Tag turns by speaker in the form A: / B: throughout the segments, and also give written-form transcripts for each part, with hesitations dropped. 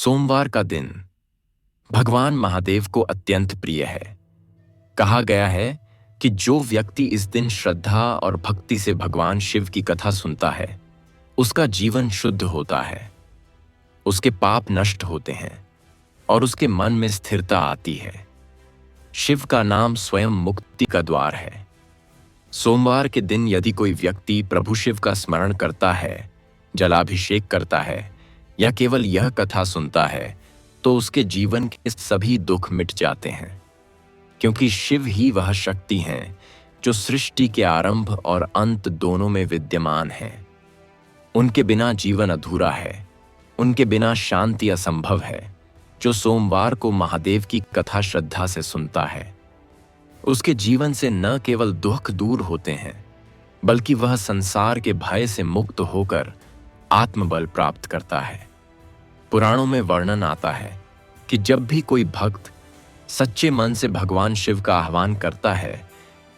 A: सोमवार का दिन भगवान महादेव को अत्यंत प्रिय है। कहा गया है कि जो व्यक्ति इस दिन श्रद्धा और भक्ति से भगवान शिव की कथा सुनता है, उसका जीवन शुद्ध होता है, उसके पाप नष्ट होते हैं और उसके मन में स्थिरता आती है। शिव का नाम स्वयं मुक्ति का द्वार है। सोमवार के दिन यदि कोई व्यक्ति प्रभु शिव का स्मरण करता है, जलाभिषेक करता है या केवल यह कथा सुनता है, तो उसके जीवन के सभी दुख मिट जाते हैं, क्योंकि शिव ही वह शक्ति हैं जो सृष्टि के आरंभ और अंत दोनों में विद्यमान हैं। उनके बिना जीवन अधूरा है, उनके बिना शांति असंभव है। जो सोमवार को महादेव की कथा श्रद्धा से सुनता है, उसके जीवन से न केवल दुख दूर होते हैं, बल्कि वह संसार के भय से मुक्त होकर आत्मबल प्राप्त करता है। पुराणों में वर्णन आता है कि जब भी कोई भक्त सच्चे मन से भगवान शिव का आह्वान करता है,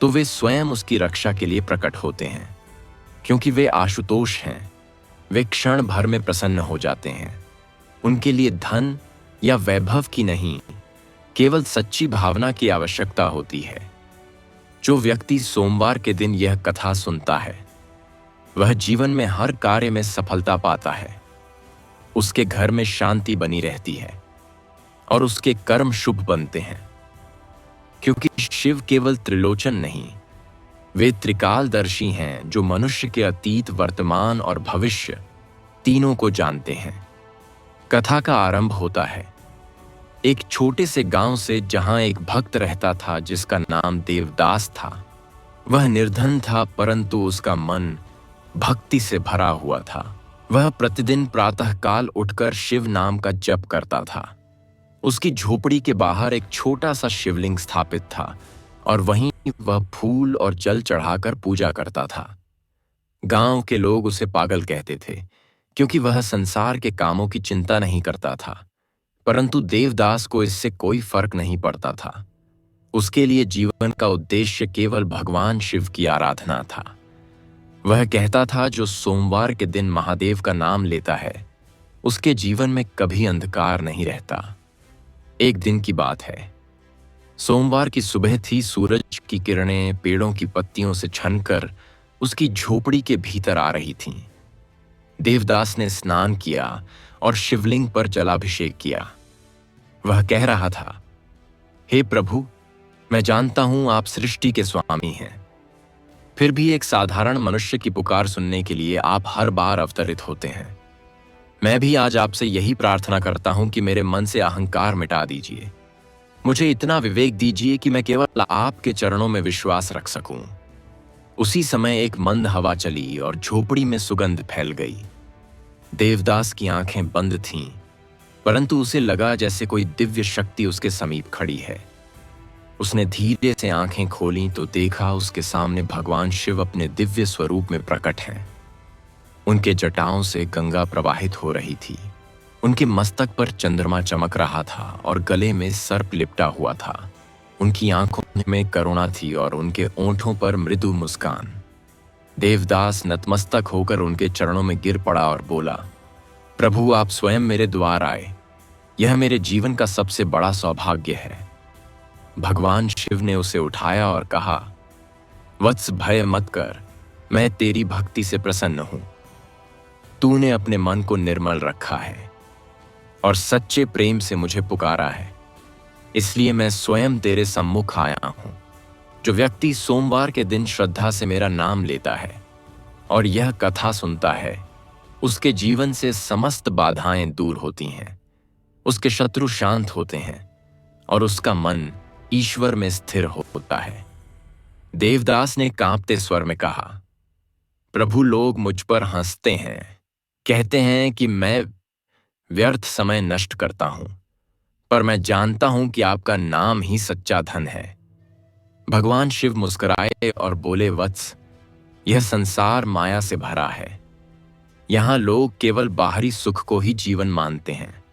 A: तो वे स्वयं उसकी रक्षा के लिए प्रकट होते हैं, क्योंकि वे आशुतोष हैं। वे क्षण भर में प्रसन्न हो जाते हैं। उनके लिए धन या वैभव की नहीं, केवल सच्ची भावना की आवश्यकता होती है। जो व्यक्ति सोमवार के दिन यह कथा सुनता है, वह जीवन में हर कार्य में सफलता पाता है। उसके घर में शांति बनी रहती है और उसके कर्म शुभ बनते हैं, क्योंकि शिव केवल त्रिलोचन नहीं, वे त्रिकालदर्शी हैं जो मनुष्य के अतीत, वर्तमान और भविष्य तीनों को जानते हैं। कथा का आरंभ होता है एक छोटे से गांव से, जहां एक भक्त रहता था जिसका नाम देवदास था। वह निर्धन था, परंतु उसका मन भक्ति से भरा हुआ था। वह प्रतिदिन प्रातःकाल उठकर शिव नाम का जप करता था। उसकी झोपड़ी के बाहर एक छोटा सा शिवलिंग स्थापित था और वहीं वह फूल और जल चढ़ाकर पूजा करता था। गांव के लोग उसे पागल कहते थे, क्योंकि वह संसार के कामों की चिंता नहीं करता था, परंतु देवदास को इससे कोई फर्क नहीं पड़ता था। उसके लिए जीवन का उद्देश्य केवल भगवान शिव की आराधना था। वह कहता था, जो सोमवार के दिन महादेव का नाम लेता है, उसके जीवन में कभी अंधकार नहीं रहता। एक दिन की बात है। सोमवार की सुबह थी। सूरज की किरणें पेड़ों की पत्तियों से छनकर उसकी झोपड़ी के भीतर आ रही थीं। देवदास ने स्नान किया और शिवलिंग पर जलाभिषेक किया। वह कह रहा था, हे प्रभु, मैं जानता हूं आप सृष्टि के स्वामी हैं, फिर भी एक साधारण मनुष्य की पुकार सुनने के लिए आप हर बार अवतरित होते हैं। मैं भी आज आपसे यही प्रार्थना करता हूं कि मेरे मन से अहंकार मिटा दीजिए। मुझे इतना विवेक दीजिए कि मैं केवल आपके चरणों में विश्वास रख सकूं। उसी समय एक मंद हवा चली और झोपड़ी में सुगंध फैल गई। देवदास की आंखें बंद थीं, परंतु उसे लगा जैसे कोई दिव्य शक्ति उसके समीप खड़ी है। उसने धीरे से आंखें खोलीं तो देखा उसके सामने भगवान शिव अपने दिव्य स्वरूप में प्रकट हैं। उनके जटाओं से गंगा प्रवाहित हो रही थी। उनके मस्तक पर चंद्रमा चमक रहा था और गले में सर्प लिपटा हुआ था। उनकी आंखों में करुणा थी और उनके ओंठों पर मृदु मुस्कान। देवदास नतमस्तक होकर उनके चरणों में गिर पड़ा और बोला, प्रभु, आप स्वयं मेरे द्वार आए। यह मेरे जीवन का सबसे बड़ा सौभाग्य है। भगवान शिव ने उसे उठाया और कहा, वत्स, भय मत कर, मैं तेरी भक्ति से प्रसन्न हूं। तूने अपने मन को निर्मल रखा है और सच्चे प्रेम से मुझे पुकारा है, इसलिए मैं स्वयं तेरे सम्मुख आया हूं। जो व्यक्ति सोमवार के दिन श्रद्धा से मेरा नाम लेता है और यह कथा सुनता है, उसके जीवन से समस्त बाधाएं दूर होती हैं, उसके शत्रु शांत होते हैं और उसका मन ईश्वर में स्थिर होता है। देवदास ने कांपते स्वर में कहा, प्रभु, लोग मुझ पर हंसते हैं, कहते हैं कि मैं व्यर्थ समय नष्ट करता हूं, पर मैं जानता हूं कि आपका नाम ही सच्चा धन है। भगवान शिव मुस्कुराए और बोले, वत्स, यह संसार माया से भरा है। यहां लोग केवल बाहरी सुख को ही जीवन मानते हैं,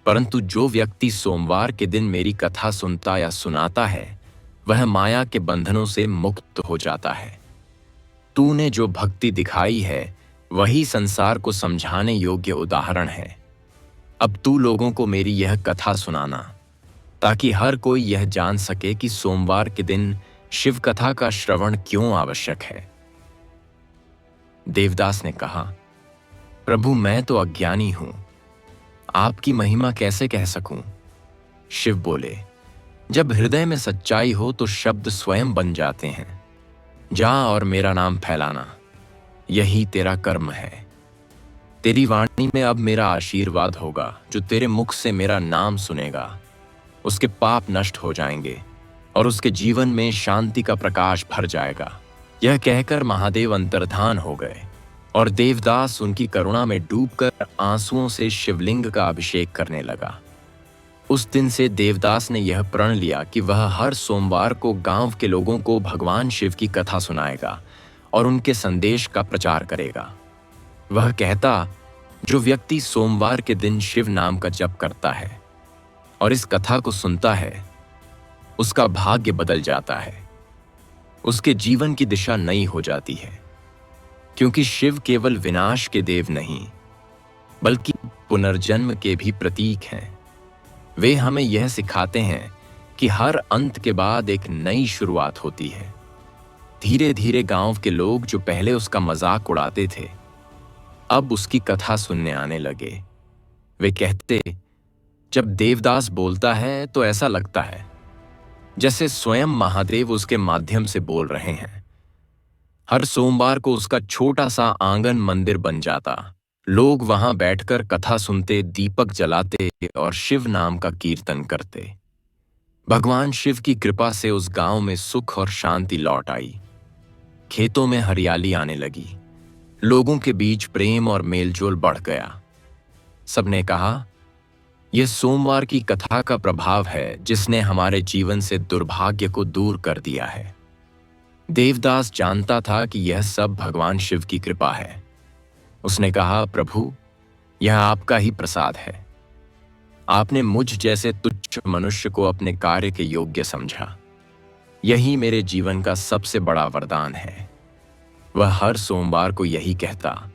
A: परंतु जो व्यक्ति सोमवार के दिन मेरी कथा सुनता या सुनाता है, वह माया के बंधनों से मुक्त हो जाता है। तूने जो भक्ति दिखाई है, वही संसार को समझाने योग्य उदाहरण है। अब तू लोगों को मेरी यह कथा सुनाना, ताकि हर कोई यह जान सके कि सोमवार के दिन शिव कथा का श्रवण क्यों आवश्यक है। देवदास ने कहा, प्रभु मैं तो अज्ञानी हूं, आपकी महिमा कैसे कह सकूं। शिव बोले, जब हृदय में सच्चाई हो तो शब्द स्वयं बन जाते हैं। जा और मेरा नाम फैलाना, यही तेरा कर्म है। तेरी वाणी में अब मेरा आशीर्वाद होगा। जो तेरे मुख से मेरा नाम सुनेगा उसके पाप नष्ट हो जाएंगे और उसके जीवन में शांति का प्रकाश भर जाएगा। यह कहकर महादेव अंतर्धान हो गए और देवदास उनकी करुणा में डूबकर आंसुओं से शिवलिंग का अभिषेक करने लगा। उस दिन से देवदास ने यह प्रण लिया कि वह हर सोमवार को गांव के लोगों को भगवान शिव की कथा सुनाएगा और उनके संदेश का प्रचार करेगा। वह कहता, जो व्यक्ति सोमवार के दिन शिव नाम का जप करता है और इस कथा को सुनता है, उसका भाग्य बदल जाता है, उसके जीवन की दिशा नई हो जाती है। क्योंकि शिव केवल विनाश के देव नहीं, बल्कि पुनर्जन्म के भी प्रतीक हैं। वे हमें यह सिखाते हैं कि हर अंत के बाद एक नई शुरुआत होती है। धीरे धीरे गांव के लोग जो पहले उसका मजाक उड़ाते थे, अब उसकी कथा सुनने आने लगे। वे कहते, जब देवदास बोलता है तो ऐसा लगता है जैसे स्वयं महादेव उसके माध्यम से बोल रहे हैं। हर सोमवार को उसका छोटा सा आंगन मंदिर बन जाता। लोग वहां बैठकर कथा सुनते, दीपक जलाते और शिव नाम का कीर्तन करते। भगवान शिव की कृपा से उस गांव में सुख और शांति लौट आई। खेतों में हरियाली आने लगी, लोगों के बीच प्रेम और मेलजोल बढ़ गया। सबने कहा, यह सोमवार की कथा का प्रभाव है जिसने हमारे जीवन से दुर्भाग्य को दूर कर दिया है। देवदास जानता था कि यह सब भगवान शिव की कृपा है। उसने कहा, प्रभु यह आपका ही प्रसाद है। आपने मुझ जैसे तुच्छ मनुष्य को अपने कार्य के योग्य समझा। यही मेरे जीवन का सबसे बड़ा वरदान है। वह हर सोमवार को यही कहता,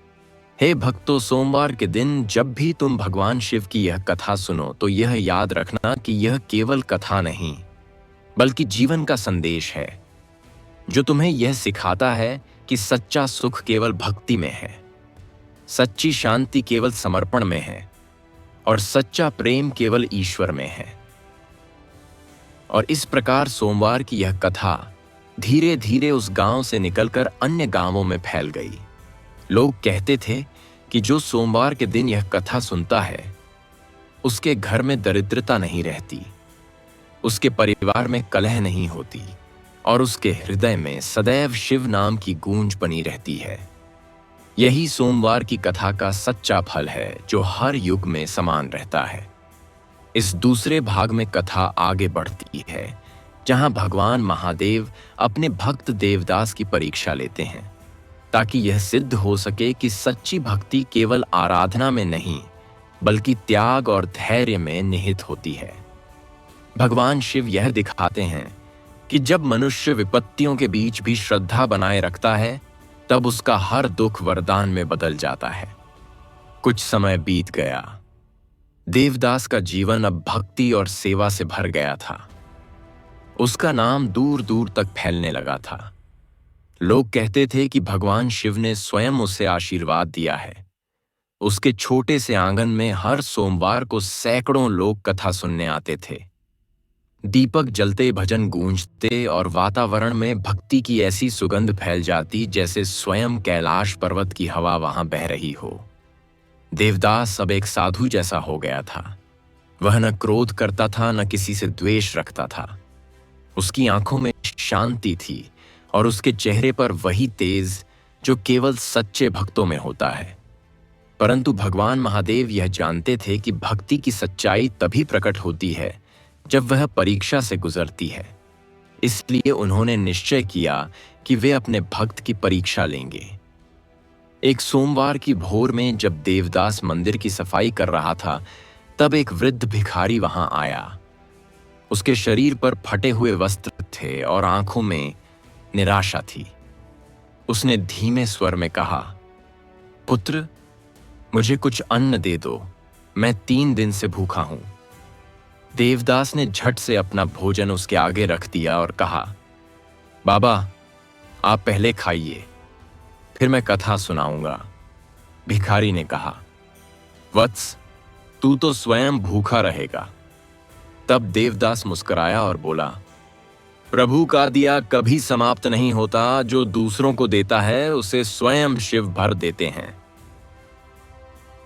A: हे भक्तों, सोमवार के दिन जब भी तुम भगवान शिव की यह कथा सुनो तो यह याद रखना कि यह केवल कथा नहीं, बल्कि जीवन का संदेश है, जो तुम्हें यह सिखाता है कि सच्चा सुख केवल भक्ति में है, सच्ची शांति केवल समर्पण में है और सच्चा प्रेम केवल ईश्वर में है। और इस प्रकार सोमवार की यह कथा धीरे धीरे उस गांव से निकलकर अन्य गांवों में फैल गई। लोग कहते थे कि जो सोमवार के दिन यह कथा सुनता है, उसके घर में दरिद्रता नहीं रहती, उसके परिवार में कलह नहीं होती और उसके हृदय में सदैव शिव नाम की गूंज बनी रहती है। यही सोमवार की कथा का सच्चा फल है, जो हर युग में समान रहता है। इस दूसरे भाग में कथा आगे बढ़ती है, जहां भगवान महादेव अपने भक्त देवदास की परीक्षा लेते हैं, ताकि यह सिद्ध हो सके कि सच्ची भक्ति केवल आराधना में नहीं, बल्कि त्याग और धैर्य में निहित होती है। भगवान शिव यह दिखाते हैं कि जब मनुष्य विपत्तियों के बीच भी श्रद्धा बनाए रखता है, तब उसका हर दुख वरदान में बदल जाता है। कुछ समय बीत गया। देवदास का जीवन अब भक्ति और सेवा से भर गया था। उसका नाम दूर दूर तक फैलने लगा था। लोग कहते थे कि भगवान शिव ने स्वयं उसे आशीर्वाद दिया है। उसके छोटे से आंगन में हर सोमवार को सैकड़ों लोग कथा सुनने आते थे। दीपक जलते, भजन गूंजते और वातावरण में भक्ति की ऐसी सुगंध फैल जाती जैसे स्वयं कैलाश पर्वत की हवा वहां बह रही हो। देवदास अब एक साधु जैसा हो गया था। वह न क्रोध करता था, न किसी से द्वेष रखता था। उसकी आंखों में शांति थी और उसके चेहरे पर वही तेज जो केवल सच्चे भक्तों में होता है। परंतु भगवान महादेव यह जानते थे कि भक्ति की सच्चाई तभी प्रकट होती है जब वह परीक्षा से गुजरती है। इसलिए उन्होंने निश्चय किया कि वे अपने भक्त की परीक्षा लेंगे। एक सोमवार की भोर में जब देवदास मंदिर की सफाई कर रहा था, तब एक वृद्ध भिखारी वहां आया। उसके शरीर पर फटे हुए वस्त्र थे और आंखों में निराशा थी। उसने धीमे स्वर में कहा, पुत्र, मुझे कुछ अन्न दे दो। मैं 3 दिन से भूखा हूं। देवदास ने झट से अपना भोजन उसके आगे रख दिया और कहा, बाबा, आप पहले खाइए, फिर मैं कथा सुनाऊंगा। भिखारी ने कहा, वत्स, तू तो स्वयं भूखा रहेगा। तब देवदास मुस्कुराया और बोला, प्रभु का दिया कभी समाप्त नहीं होता, जो दूसरों को देता है उसे स्वयं शिव भर देते हैं।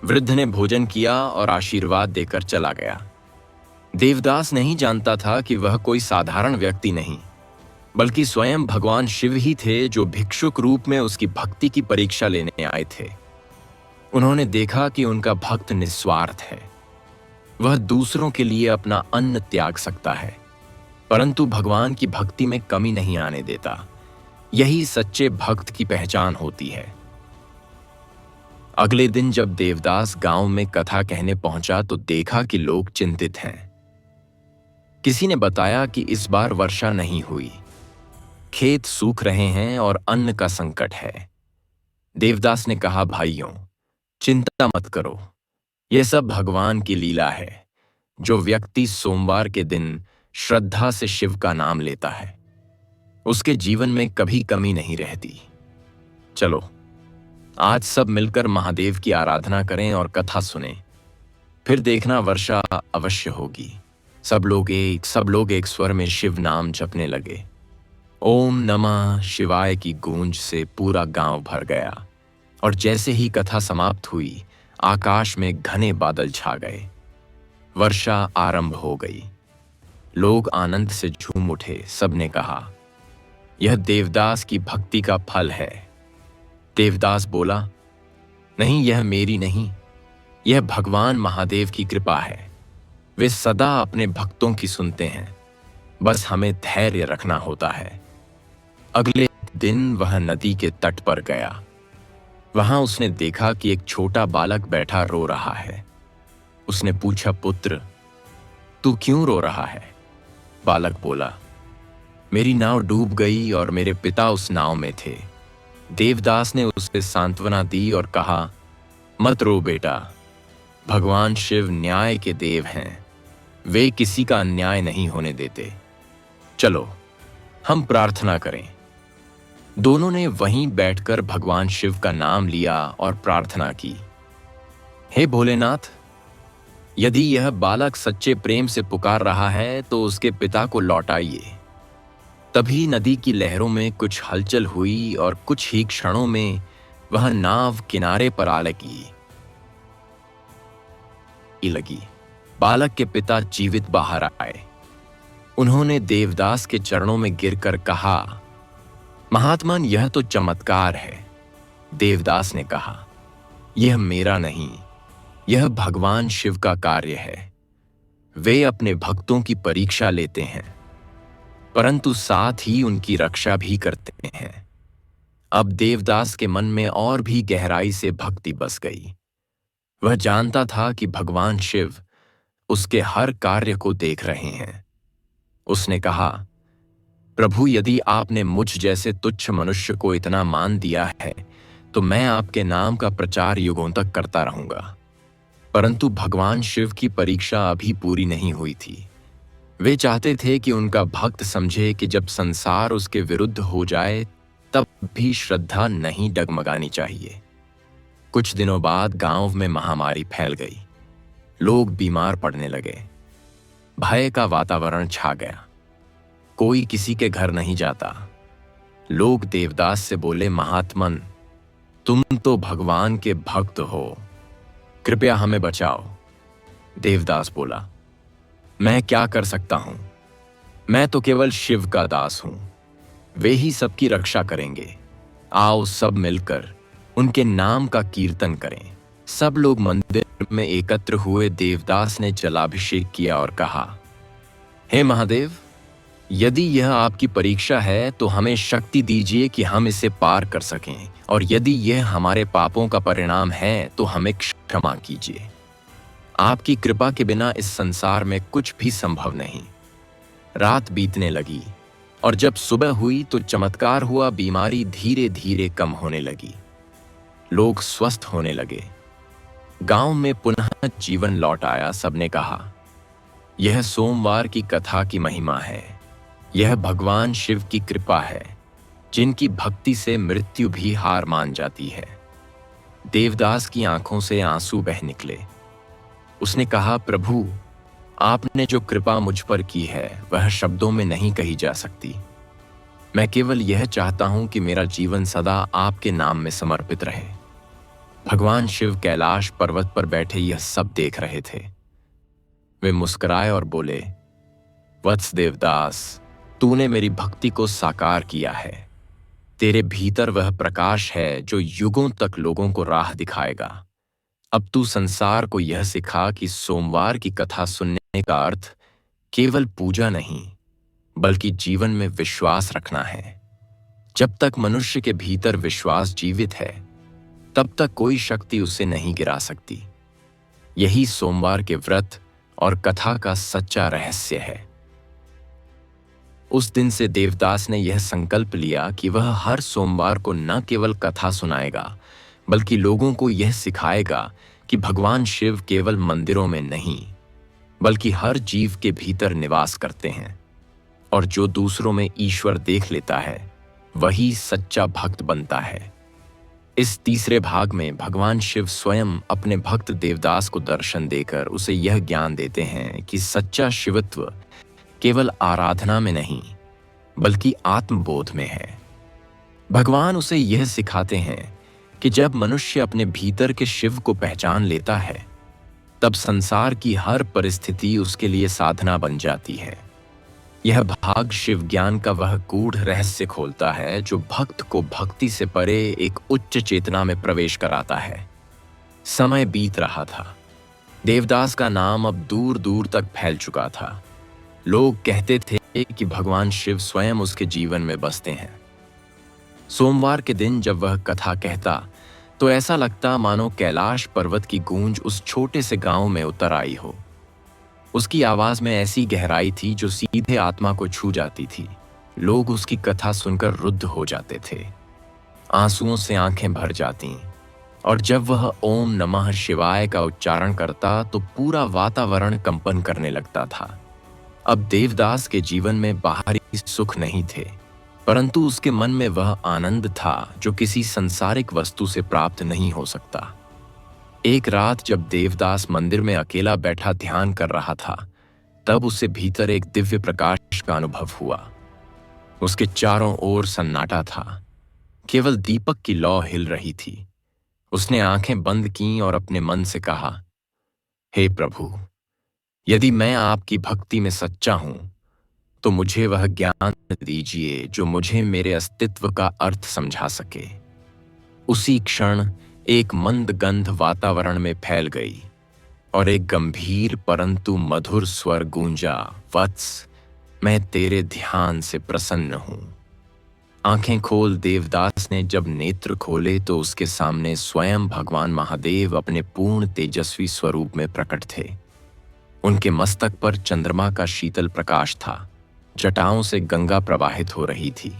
A: वृद्ध ने भोजन किया और आशीर्वाद देकर चला गया। देवदास नहीं जानता था कि वह कोई साधारण व्यक्ति नहीं, बल्कि स्वयं भगवान शिव ही थे, जो भिक्षुक रूप में उसकी भक्ति की परीक्षा लेने आए थे। उन्होंने देखा कि उनका भक्त निस्वार्थ है, वह दूसरों के लिए अपना अन्न त्याग सकता है, परंतु भगवान की भक्ति में कमी नहीं आने देता। यही सच्चे भक्त की पहचान होती है। अगले दिन जब देवदास गांव में कथा कहने पहुंचा तो देखा कि लोग चिंतित हैं। किसी ने बताया कि इस बार वर्षा नहीं हुई, खेत सूख रहे हैं और अन्न का संकट है। देवदास ने कहा, भाइयों, चिंता मत करो, यह सब भगवान की लीला है। जो व्यक्ति सोमवार के दिन श्रद्धा से शिव का नाम लेता है, उसके जीवन में कभी कमी नहीं रहती। चलो, आज सब मिलकर महादेव की आराधना करें और कथा सुनें, फिर देखना वर्षा अवश्य होगी। सब लोग एक स्वर में शिव नाम जपने लगे। ओम नमः शिवाय की गूंज से पूरा गांव भर गया, और जैसे ही कथा समाप्त हुई, आकाश में घने बादल छा गए। वर्षा आरंभ हो गई। लोग आनंद से झूम उठे। सबने कहा, यह देवदास की भक्ति का फल है। देवदास बोला, नहीं, यह मेरी नहीं, यह भगवान महादेव की कृपा है। वे सदा अपने भक्तों की सुनते हैं, बस हमें धैर्य रखना होता है। अगले दिन वह नदी के तट पर गया। वहां उसने देखा कि एक छोटा बालक बैठा रो रहा है। उसने पूछा, पुत्र, तू क्यों रो रहा है? बालक बोला, मेरी नाव डूब गई और मेरे पिता उस नाव में थे। देवदास ने उसे सांत्वना दी और कहा, मत रो बेटा, भगवान शिव न्याय के देव हैं, वे किसी का अन्याय नहीं होने देते। चलो, हम प्रार्थना करें। दोनों ने वहीं बैठकर भगवान शिव का नाम लिया और प्रार्थना की। हे भोलेनाथ, यदि यह बालक सच्चे प्रेम से पुकार रहा है तो उसके पिता को लौटाइए। तभी नदी की लहरों में कुछ हलचल हुई और कुछ ही क्षणों में वह नाव किनारे पर आ लगी। बालक के पिता जीवित बाहर आए। उन्होंने देवदास के चरणों में गिरकर कहा, महात्मन, यह तो चमत्कार है। देवदास ने कहा, यह मेरा नहीं, यह भगवान शिव का कार्य है। वे अपने भक्तों की परीक्षा लेते हैं, परंतु साथ ही उनकी रक्षा भी करते हैं। अब देवदास के मन में और भी गहराई से भक्ति बस गई। वह जानता था कि भगवान शिव उसके हर कार्य को देख रहे हैं। उसने कहा, प्रभु, यदि आपने मुझ जैसे तुच्छ मनुष्य को इतना मान दिया है तो मैं आपके नाम का प्रचार युगों तक करता रहूंगा। परंतु भगवान शिव की परीक्षा अभी पूरी नहीं हुई थी। वे चाहते थे कि उनका भक्त समझे कि जब संसार उसके विरुद्ध हो जाए तब भी श्रद्धा नहीं डगमगानी चाहिए। कुछ दिनों बाद गांव में महामारी फैल गई। लोग बीमार पड़ने लगे। भय का वातावरण छा गया। कोई किसी के घर नहीं जाता। लोग देवदास से बोले, महात्मन, तुम तो भगवान के भक्त हो, कृपया हमें बचाओ। देवदास बोला, मैं क्या कर सकता हूं? मैं तो केवल शिव का दास हूं, वे ही सबकी रक्षा करेंगे। आओ सब मिलकर उनके नाम का कीर्तन करें। सब लोग मंदिर में एकत्र हुए। देवदास ने जलाभिषेक किया और कहा, हे महादेव, यदि यह आपकी परीक्षा है तो हमें शक्ति दीजिए कि हम इसे पार कर सकें, और यदि यह हमारे पापों का परिणाम है तो हमें क्षमा कीजिए। आपकी कृपा के बिना इस संसार में कुछ भी संभव नहीं। रात बीतने लगी और जब सुबह हुई तो चमत्कार हुआ। बीमारी धीरे धीरे कम होने लगी। लोग स्वस्थ होने लगे। गांव में पुनः जीवन लौट आया। सबने कहा, यह सोमवार की कथा की महिमा है। यह भगवान शिव की कृपा है, जिनकी भक्ति से मृत्यु भी हार मान जाती है। देवदास की आंखों से आंसू बह निकले। उसने कहा, प्रभु, आपने जो कृपा मुझ पर की है वह शब्दों में नहीं कही जा सकती। मैं केवल यह चाहता हूं कि मेरा जीवन सदा आपके नाम में समर्पित रहे। भगवान शिव कैलाश पर्वत पर बैठे यह सब देख रहे थे। वे मुस्कुराए और बोले, वत्स देवदास, तूने मेरी भक्ति को साकार किया है। तेरे भीतर वह प्रकाश है जो युगों तक लोगों को राह दिखाएगा। अब तू संसार को यह सिखा कि सोमवार की कथा सुनने का अर्थ केवल पूजा नहीं, बल्कि जीवन में विश्वास रखना है। जब तक मनुष्य के भीतर विश्वास जीवित है, तब तक कोई शक्ति उसे नहीं गिरा सकती। यही सोमवार के व्रत और कथा का सच्चा रहस्य है। उस दिन से देवदास ने यह संकल्प लिया कि वह हर सोमवार को न केवल कथा सुनाएगा, बल्कि लोगों को यह सिखाएगा कि भगवान शिव केवल मंदिरों में नहीं, बल्कि हर जीव के भीतर निवास करते हैं, और जो दूसरों में ईश्वर देख लेता है वही सच्चा भक्त बनता है। इस तीसरे भाग में भगवान शिव स्वयं अपने भक्त देवदास को दर्शन देकर उसे यह ज्ञान देते हैं कि सच्चा शिवत्व केवल आराधना में नहीं, बल्कि आत्मबोध में है। भगवान उसे यह सिखाते हैं कि जब मनुष्य अपने भीतर के शिव को पहचान लेता है, तब संसार की हर परिस्थिति उसके लिए साधना बन जाती है। यह भाग शिव ज्ञान का वह गूढ़ रहस्य खोलता है जो भक्त को भक्ति से परे एक उच्च चेतना में प्रवेश कराता है। समय बीत रहा था। देवदास का नाम अब दूर दूर तक फैल चुका था। लोग कहते थे कि भगवान शिव स्वयं उसके जीवन में बसते हैं। सोमवार के दिन जब वह कथा कहता तो ऐसा लगता मानो कैलाश पर्वत की गूंज उस छोटे से गांव में उतर आई हो। उसकी आवाज में ऐसी गहराई थी जो सीधे आत्मा को छू जाती थी। लोग उसकी कथा सुनकर रुद्ध हो जाते थे, आंसुओं से आंखें भर जाती, और जब वह ओम नमः शिवाय का उच्चारण करता तो पूरा वातावरण कंपन करने लगता था। अब देवदास के जीवन में बाहरी सुख नहीं थे, परंतु उसके मन में वह आनंद था जो किसी सांसारिक वस्तु से प्राप्त नहीं हो सकता। एक रात जब देवदास मंदिर में अकेला बैठा ध्यान कर रहा था, तब उसे भीतर एक दिव्य प्रकाश का अनुभव हुआ। उसके चारों ओर सन्नाटा था, केवल दीपक की लौ हिल रही थी। उसने आंखें बंद कीं और अपने मन से कहा, हे प्रभु, यदि मैं आपकी भक्ति में सच्चा हूं तो मुझे वह ज्ञान दीजिए जो मुझे मेरे अस्तित्व का अर्थ समझा सके। उसी क्षण एक मंद गंध वातावरण में फैल गई और एक गंभीर परंतु मधुर स्वर गूंजा, वत्स, मैं तेरे ध्यान से प्रसन्न हूं। आंखें खोल देवदास ने जब नेत्र खोले तो उसके सामने स्वयं भगवान महादेव अपने पूर्ण तेजस्वी स्वरूप में प्रकट थे। उनके मस्तक पर चंद्रमा का शीतल प्रकाश था, जटाओं से गंगा प्रवाहित हो रही थी।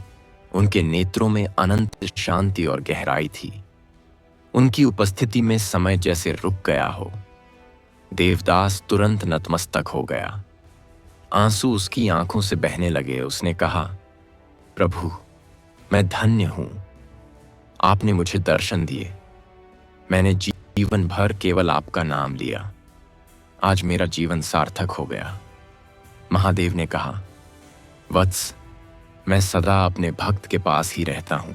A: उनके नेत्रों में अनंत शांति और गहराई थी। उनकी उपस्थिति में समय जैसे रुक गया हो। देवदास तुरंत नतमस्तक हो गया। आंसू उसकी आंखों से बहने लगे। उसने कहा, प्रभु, मैं धन्य हूं। आपने मुझे दर्शन दिए। मैंने जीवन भर केवल आपका नाम लिया। आज मेरा जीवन सार्थक हो गया। महादेव ने कहा, वत्स, मैं सदा अपने भक्त के पास ही रहता हूं।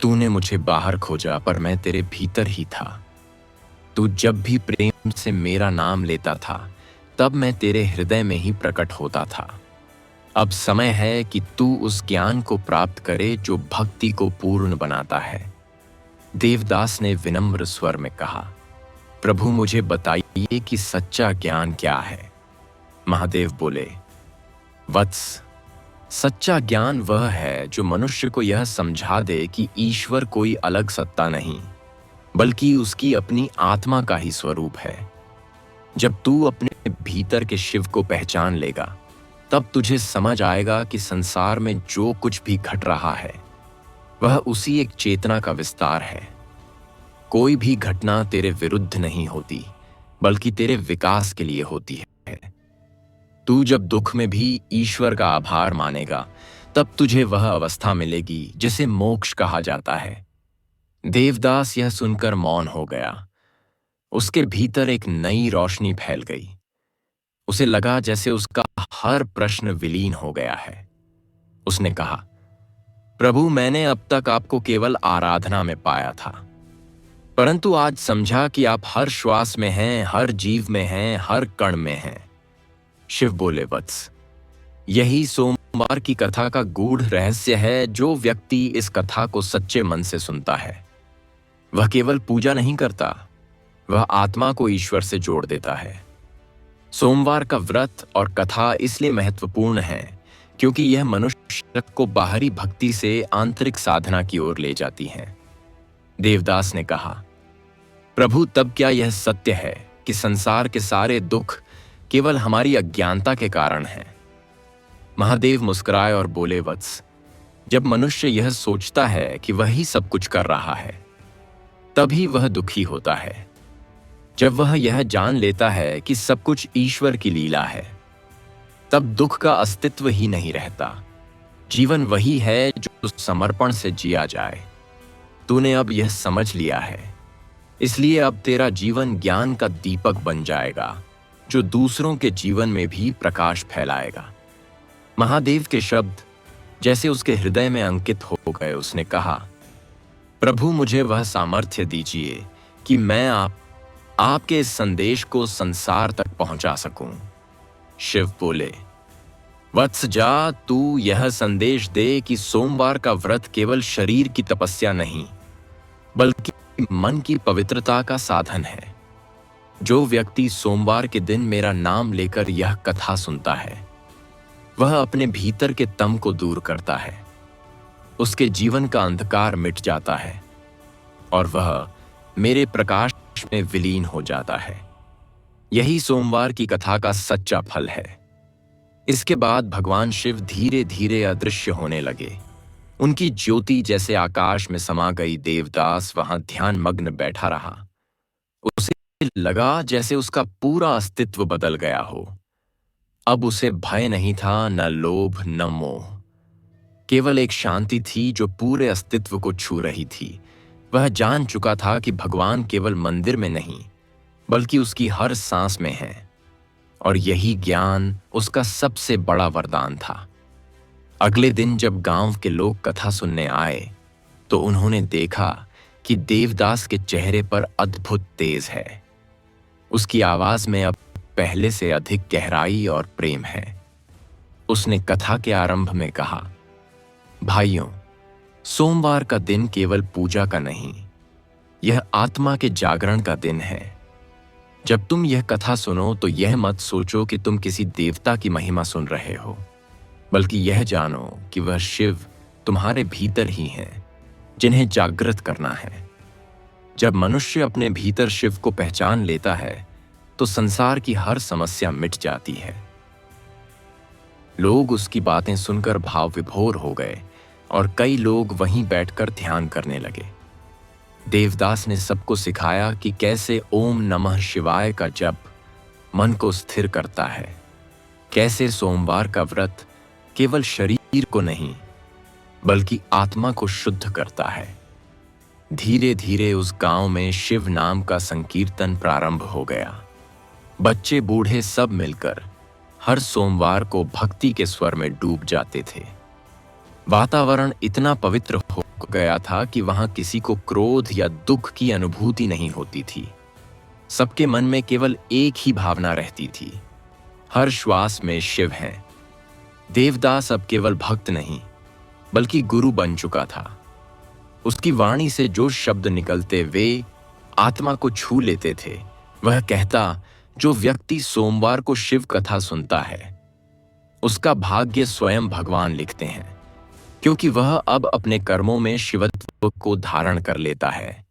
A: तूने मुझे बाहर खोजा पर मैं तेरे भीतर ही था। तू जब भी प्रेम से मेरा नाम लेता था तब मैं तेरे हृदय में ही प्रकट होता था। अब समय है कि तू उस ज्ञान को प्राप्त करे जो भक्ति को पूर्ण बनाता है। देवदास ने विनम्र स्वर में कहा, प्रभु, मुझे बताइए कि सच्चा ज्ञान क्या है। महादेव बोले, वत्स, सच्चा ज्ञान वह है जो मनुष्य को यह समझा दे कि ईश्वर कोई अलग सत्ता नहीं, बल्कि उसकी अपनी आत्मा का ही स्वरूप है। जब तू अपने भीतर के शिव को पहचान लेगा, तब तुझे समझ आएगा कि संसार में जो कुछ भी घट रहा है वह उसी एक चेतना का विस्तार है। कोई भी घटना तेरे विरुद्ध नहीं होती, बल्कि तेरे विकास के लिए होती है। तू जब दुख में भी ईश्वर का आभार मानेगा, तब तुझे वह अवस्था मिलेगी जिसे मोक्ष कहा जाता है। देवदास यह सुनकर मौन हो गया। उसके भीतर एक नई रोशनी फैल गई। उसे लगा जैसे उसका हर प्रश्न विलीन हो गया है। उसने कहा, प्रभु, मैंने अब तक आपको केवल आराधना में पाया था, परंतु आज समझा कि आप हर श्वास में हैं, हर जीव में हैं, हर कण में हैं। शिव बोले, वत्स, यही सोमवार की कथा का गूढ़ रहस्य है। जो व्यक्ति इस कथा को सच्चे मन से सुनता है, वह केवल पूजा नहीं करता, वह आत्मा को ईश्वर से जोड़ देता है। सोमवार का व्रत और कथा इसलिए महत्वपूर्ण है क्योंकि यह मनुष्य को बाहरी भक्ति से आंतरिक साधना की ओर ले जाती है। देवदास ने कहा, प्रभु, तब क्या यह सत्य है कि संसार के सारे दुख केवल हमारी अज्ञानता के कारण हैं? महादेव मुस्कुराए और बोले, वत्स, जब मनुष्य यह सोचता है कि वही सब कुछ कर रहा है, तभी वह दुखी होता है। जब वह यह जान लेता है कि सब कुछ ईश्वर की लीला है, तब दुख का अस्तित्व ही नहीं रहता। जीवन वही है जो समर्पण से जिया जाए। तूने अब यह समझ लिया है, इसलिए अब तेरा जीवन ज्ञान का दीपक बन जाएगा, जो दूसरों के जीवन में भी प्रकाश फैलाएगा। महादेव के शब्द जैसे उसके हृदय में अंकित हो गए। उसने कहा, प्रभु, मुझे वह सामर्थ्य दीजिए कि मैं आपके इस संदेश को संसार तक पहुंचा सकूं। शिव बोले, वत्स, जा, तू यह संदेश दे कि सोमवार का व्रत केवल शरीर की तपस्या नहीं, बल्कि मन की पवित्रता का साधन है। जो व्यक्ति सोमवार के दिन मेरा नाम लेकर यह कथा सुनता है, वह अपने भीतर के तम को दूर करता है। उसके जीवन का अंधकार मिट जाता है और वह मेरे प्रकाश में विलीन हो जाता है। यही सोमवार की कथा का सच्चा फल है। इसके बाद भगवान शिव धीरे धीरे अदृश्य होने लगे। उनकी ज्योति जैसे आकाश में समा गई। देवदास वहां ध्यान मग्न बैठा रहा। उसे लगा जैसे उसका पूरा अस्तित्व बदल गया हो। अब उसे भय नहीं था, न लोभ न मोह, केवल एक शांति थी जो पूरे अस्तित्व को छू रही थी। वह जान चुका था कि भगवान केवल मंदिर में नहीं, बल्कि उसकी हर सांस में है, और यही ज्ञान उसका सबसे बड़ा वरदान था। अगले दिन जब गांव के लोग कथा सुनने आए, तो उन्होंने देखा कि देवदास के चेहरे पर अद्भुत तेज है। उसकी आवाज में अब पहले से अधिक गहराई और प्रेम है। उसने कथा के आरंभ में कहा, भाइयों, सोमवार का दिन केवल पूजा का नहीं, यह आत्मा के जागरण का दिन है। जब तुम यह कथा सुनो तो यह मत सोचो कि तुम किसी देवता की महिमा सुन रहे हो, बल्कि यह जानो कि वह शिव तुम्हारे भीतर ही हैं, जिन्हें जागृत करना है। जब मनुष्य अपने भीतर शिव को पहचान लेता है, तो संसार की हर समस्या मिट जाती है। लोग उसकी बातें सुनकर भाव विभोर हो गए और कई लोग वहीं बैठकर ध्यान करने लगे। देवदास ने सबको सिखाया कि कैसे ओम नमः शिवाय का जप मन को स्थिर करता है, कैसे सोमवार का व्रत केवल शरीर को नहीं, बल्कि आत्मा को शुद्ध करता है। धीरे धीरे उस गांव में शिव नाम का संकीर्तन प्रारंभ हो गया। बच्चे बूढ़े सब मिलकर हर सोमवार को भक्ति के स्वर में डूब जाते थे। वातावरण इतना पवित्र हो गया था कि वहां किसी को क्रोध या दुख की अनुभूति नहीं होती थी। सबके मन में केवल एक ही भावना रहती थी, हर श्वास में शिव है। देवदास अब केवल भक्त नहीं, बल्कि गुरु बन चुका था। उसकी वाणी से जो शब्द निकलते वे आत्मा को छू लेते थे। वह कहता, जो व्यक्ति सोमवार को शिव कथा सुनता है, उसका भाग्य स्वयं भगवान लिखते हैं, क्योंकि वह अब अपने कर्मों में शिवत्व को धारण कर लेता है।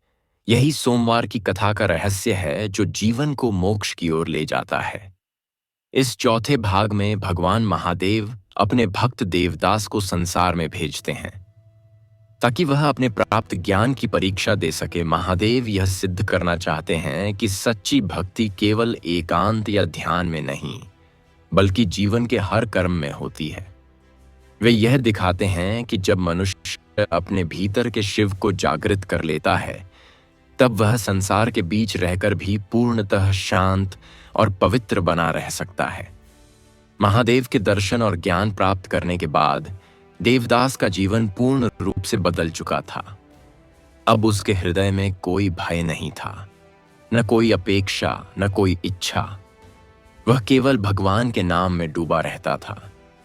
A: यही सोमवार की कथा का रहस्य है जो जीवन को मोक्ष की ओर ले जाता है। इस चौथे भाग में भगवान महादेव अपने भक्त देवदास को संसार में भेजते हैं। ताकि वह अपने प्राप्त ज्ञान की परीक्षा दे सके। महादेव यह सिद्ध करना चाहते हैं कि सच्ची भक्ति केवल एकांत या ध्यान में नहीं, बल्कि जीवन के हर कर्म में होती है। वे यह दिखाते हैं कि जब मनुष्य अपने भीतर के शिव को जागृत कर लेता है, तब वह संसार के बीच रहकर भी पूर्णतः शांत और पवित्र बना रह सकता है। महादेव के दर्शन और ज्ञान प्राप्त करने के बाद देवदास का जीवन पूर्ण रूप से बदल चुका था। अब उसके हृदय में कोई भय नहीं था, न कोई अपेक्षा, न कोई इच्छा। वह केवल भगवान के नाम में डूबा रहता था।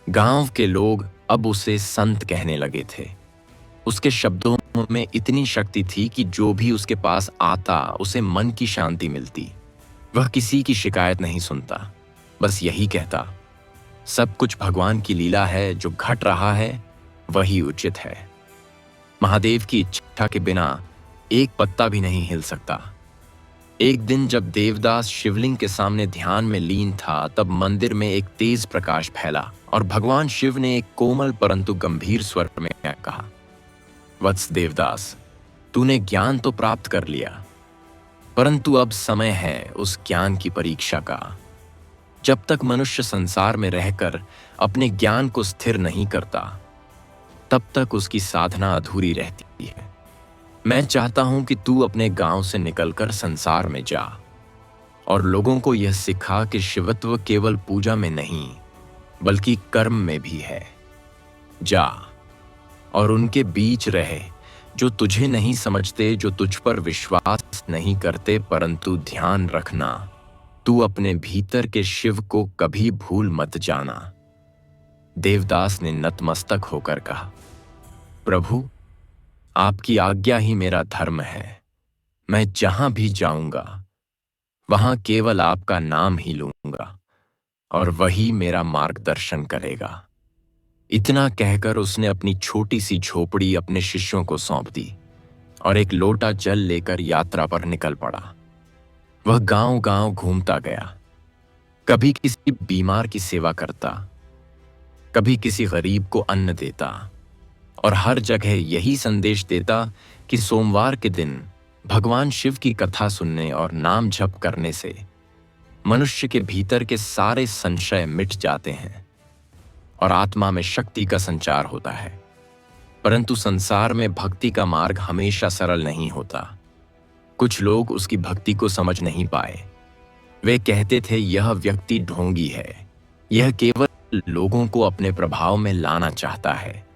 A: गांव के लोग अब उसे संत कहने लगे थे। उसके शब्दों में इतनी शक्ति थी कि जो भी उसके पास आता उसे मन की शांति मिलती। वह किसी की शिकायत नहीं सुनता, बस यही कहता, सब कुछ भगवान की लीला है, जो घट रहा है वही उचित है। महादेव की इच्छा के बिना एक पत्ता भी नहीं हिल सकता। एक दिन जब देवदास शिवलिंग के सामने ध्यान में लीन था, तब मंदिर में एक तेज प्रकाश फैला और भगवान शिव ने एक कोमल परंतु गंभीर स्वर में कहा, वत्स देवदास, तूने ज्ञान तो प्राप्त कर लिया, परंतु अब समय है उस ज्ञान की परीक्षा का। जब तक मनुष्य संसार में रहकर अपने ज्ञान को स्थिर नहीं करता, तब तक उसकी साधना अधूरी रहती है। मैं चाहता हूं कि तू अपने गांव से निकलकर संसार में जा और लोगों को यह सिखा कि शिवत्व केवल पूजा में नहीं, बल्कि कर्म में भी है। जा और उनके बीच रहे जो तुझे नहीं समझते, जो तुझ पर विश्वास नहीं करते, परंतु ध्यान रखना, तू अपने भीतर के शिव को कभी भूल मत जाना। देवदास ने नतमस्तक होकर कहा, प्रभु, आपकी आज्ञा ही मेरा धर्म है। मैं जहां भी जाऊंगा वहां केवल आपका नाम ही लूंगा और वही मेरा मार्गदर्शन करेगा। इतना कहकर उसने अपनी छोटी सी झोपड़ी अपने शिष्यों को सौंप दी और एक लोटा जल लेकर यात्रा पर निकल पड़ा। वह गांव-गांव घूमता गया, कभी किसी बीमार की सेवा करता, कभी किसी गरीब को अन्न देता और हर जगह यही संदेश देता कि सोमवार के दिन भगवान शिव की कथा सुनने और नाम जप करने से मनुष्य के भीतर के सारे संशय मिट जाते हैं और आत्मा में शक्ति का संचार होता है। परंतु संसार में भक्ति का मार्ग हमेशा सरल नहीं होता। कुछ लोग उसकी भक्ति को समझ नहीं पाए। वे कहते थे, यह व्यक्ति ढोंगी है, यह केवल लोगों को अपने प्रभाव में लाना चाहता है।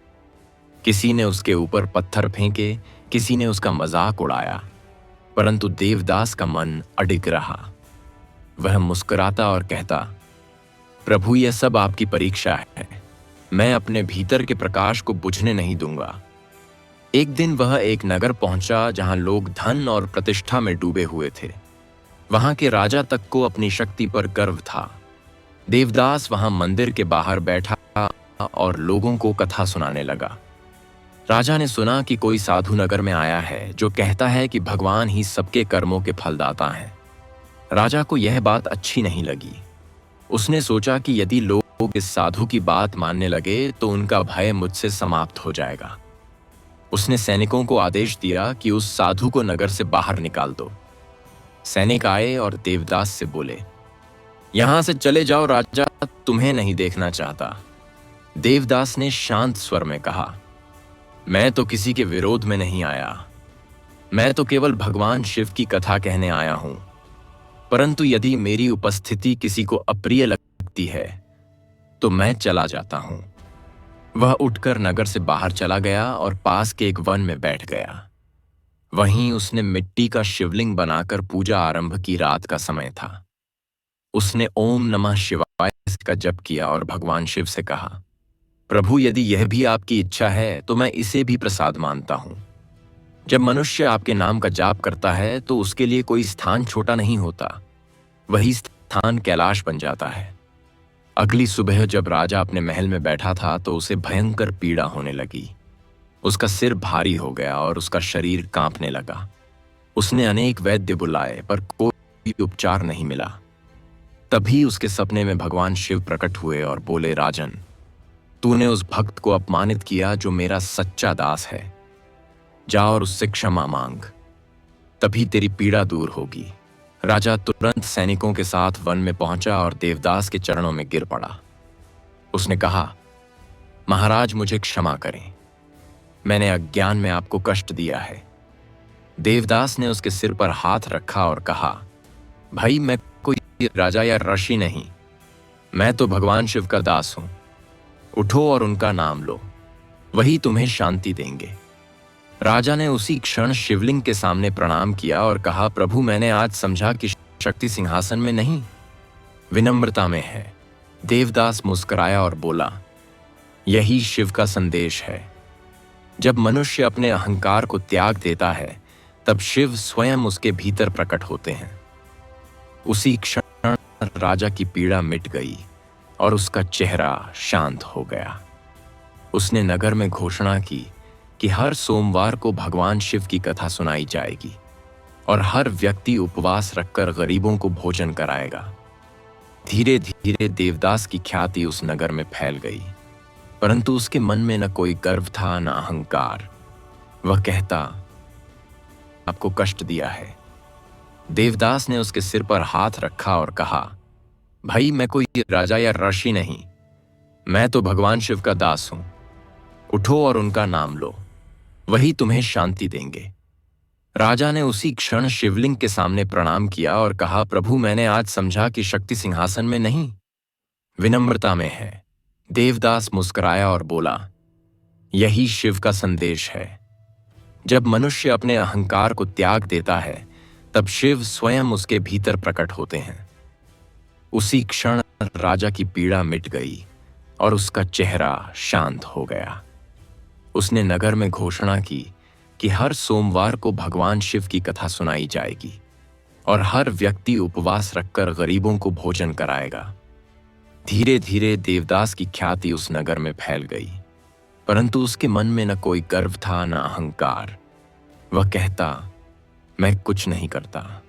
A: किसी ने उसके ऊपर पत्थर फेंके, किसी ने उसका मजाक उड़ाया, परंतु देवदास का मन अडिग रहा। वह मुस्कुराता और कहता, प्रभु, यह सब आपकी परीक्षा है। मैं अपने भीतर के प्रकाश को बुझने नहीं दूंगा। एक दिन वह एक नगर पहुंचा जहां लोग धन और प्रतिष्ठा में डूबे हुए थे। वहां के राजा तक को अपनी शक्ति पर गर्व था। देवदास वहां मंदिर के बाहर बैठा और लोगों को कथा सुनाने लगा। राजा ने सुना कि कोई साधु नगर में आया है जो कहता है कि भगवान ही सबके कर्मों के फलदाता हैं। राजा को यह बात अच्छी नहीं लगी। उसने सोचा कि यदि लोग इस साधु की बात मानने लगे तो उनका भय मुझसे समाप्त हो जाएगा। उसने सैनिकों को आदेश दिया कि उस साधु को नगर से बाहर निकाल दो। सैनिक आए और देवदास से बोले, यहां से चले जाओ, राजा तुम्हें नहीं देखना चाहता। देवदास ने शांत स्वर में कहा, मैं तो किसी के विरोध में नहीं आया। मैं तो केवल भगवान शिव की कथा कहने आया हूं। परंतु यदि मेरी उपस्थिति किसी को अप्रिय लगती है तो मैं चला जाता हूं। वह उठकर नगर से बाहर चला गया और पास के एक वन में बैठ गया। वहीं उसने मिट्टी का शिवलिंग बनाकर पूजा आरंभ की। रात का समय था। उसने ओम नमः शिवाय का जप किया और भगवान शिव से कहा, प्रभु, यदि यह भी आपकी इच्छा है तो मैं इसे भी प्रसाद मानता हूं। जब मनुष्य आपके नाम का जाप करता है तो उसके लिए कोई स्थान छोटा नहीं होता, वही स्थान कैलाश बन जाता है। अगली सुबह जब राजा अपने महल में बैठा था तो उसे भयंकर पीड़ा होने लगी। उसका सिर भारी हो गया और उसका शरीर कांपने लगा। उसने अनेक वैद्य बुलाए पर कोई उपचार नहीं मिला। तभी उसके सपने में भगवान शिव प्रकट हुए और बोले, राजन, तूने उस भक्त को अपमानित किया जो मेरा सच्चा दास है। जा और उससे क्षमा मांग, तभी तेरी पीड़ा दूर होगी। राजा तुरंत सैनिकों के साथ वन में पहुंचा और देवदास के चरणों में गिर पड़ा। उसने कहा, महाराज मुझे क्षमा करें, मैंने अज्ञान में आपको कष्ट दिया है। देवदास ने उसके सिर पर हाथ रखा और कहा, भाई मैं कोई राजा या ऋषि नहीं, मैं तो भगवान शिव का दास हूं। उठो और उनका नाम लो, वही तुम्हें शांति देंगे। राजा ने उसी क्षण शिवलिंग के सामने प्रणाम किया और कहा, प्रभु मैंने आज समझा कि शक्ति सिंहासन में नहीं, विनम्रता में है। देवदास मुस्कुराया और बोला, यही शिव का संदेश है। जब मनुष्य अपने अहंकार को त्याग देता है तब शिव स्वयं उसके भीतर प्रकट होते हैं। उसी क्षण राजा की पीड़ा मिट गई और उसका चेहरा शांत हो गया। उसने नगर में घोषणा की कि हर सोमवार को भगवान शिव की कथा सुनाई जाएगी और हर व्यक्ति उपवास रखकर गरीबों को भोजन कराएगा। धीरे धीरे देवदास की ख्याति उस नगर में फैल गई, परंतु उसके मन में न कोई गर्व था न अहंकार। वह कहता, आपको कष्ट दिया है। देवदास ने उसके सिर पर हाथ रखा और कहा, भाई मैं कोई राजा या ऋषि नहीं, मैं तो भगवान शिव का दास हूं। उठो और उनका नाम लो, वही तुम्हें शांति देंगे। राजा ने उसी क्षण शिवलिंग के सामने प्रणाम किया और कहा, प्रभु मैंने आज समझा कि शक्ति सिंहासन में नहीं, विनम्रता में है। देवदास मुस्कुराया और बोला, यही शिव का संदेश है। जब मनुष्य अपने अहंकार को त्याग देता है तब शिव स्वयं उसके भीतर प्रकट होते हैं। उसी क्षण राजा की पीड़ा मिट गई और उसका चेहरा शांत हो गया। उसने नगर में घोषणा की कि हर सोमवार को भगवान शिव की कथा सुनाई जाएगी और हर व्यक्ति उपवास रखकर गरीबों को भोजन कराएगा। धीरे धीरे देवदास की ख्याति उस नगर में फैल गई, परंतु उसके मन में न कोई गर्व था न अहंकार। वह कहता, मैं कुछ नहीं करता,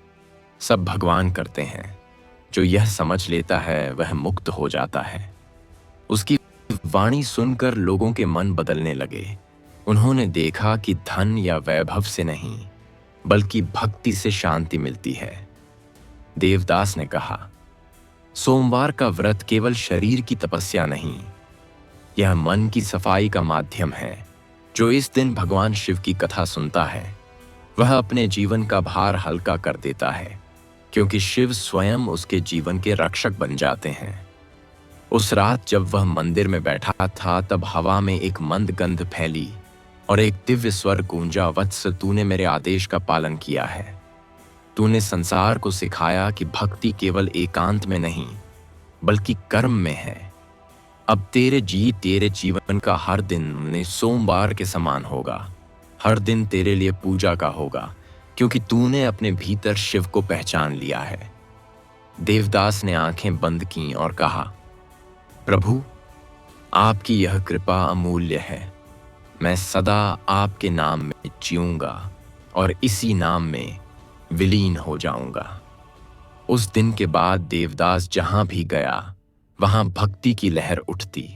A: सब भगवान करते हैं। जो यह समझ लेता है वह मुक्त हो जाता है। उसकी वाणी सुनकर लोगों के मन बदलने लगे। उन्होंने देखा कि धन या वैभव से नहीं बल्कि भक्ति से शांति मिलती है। देवदास ने कहा, सोमवार का व्रत केवल शरीर की तपस्या नहीं, यह मन की सफाई का माध्यम है। जो इस दिन भगवान शिव की कथा सुनता है वह अपने जीवन का भार हल्का कर देता है, क्योंकि शिव स्वयं उसके जीवन के रक्षक बन जाते हैं। उस रात जब वह मंदिर में बैठा था तब हवा में एक मंद गंध फैली और एक दिव्य स्वर गूंजा, वत्स तूने मेरे आदेश का पालन किया है। तूने संसार को सिखाया कि भक्ति केवल एकांत में नहीं बल्कि कर्म में है। अब तेरे जीवन का हर दिन सोमवार के समान होगा। हर दिन तेरे लिए पूजा का होगा, क्योंकि तूने अपने भीतर शिव को पहचान लिया है। देवदास ने आंखें बंद की और कहा, प्रभु आपकी यह कृपा अमूल्य है। मैं सदा आपके नाम में जीऊंगा और इसी नाम में विलीन हो जाऊंगा। उस दिन के बाद देवदास जहां भी गया वहां भक्ति की लहर उठती।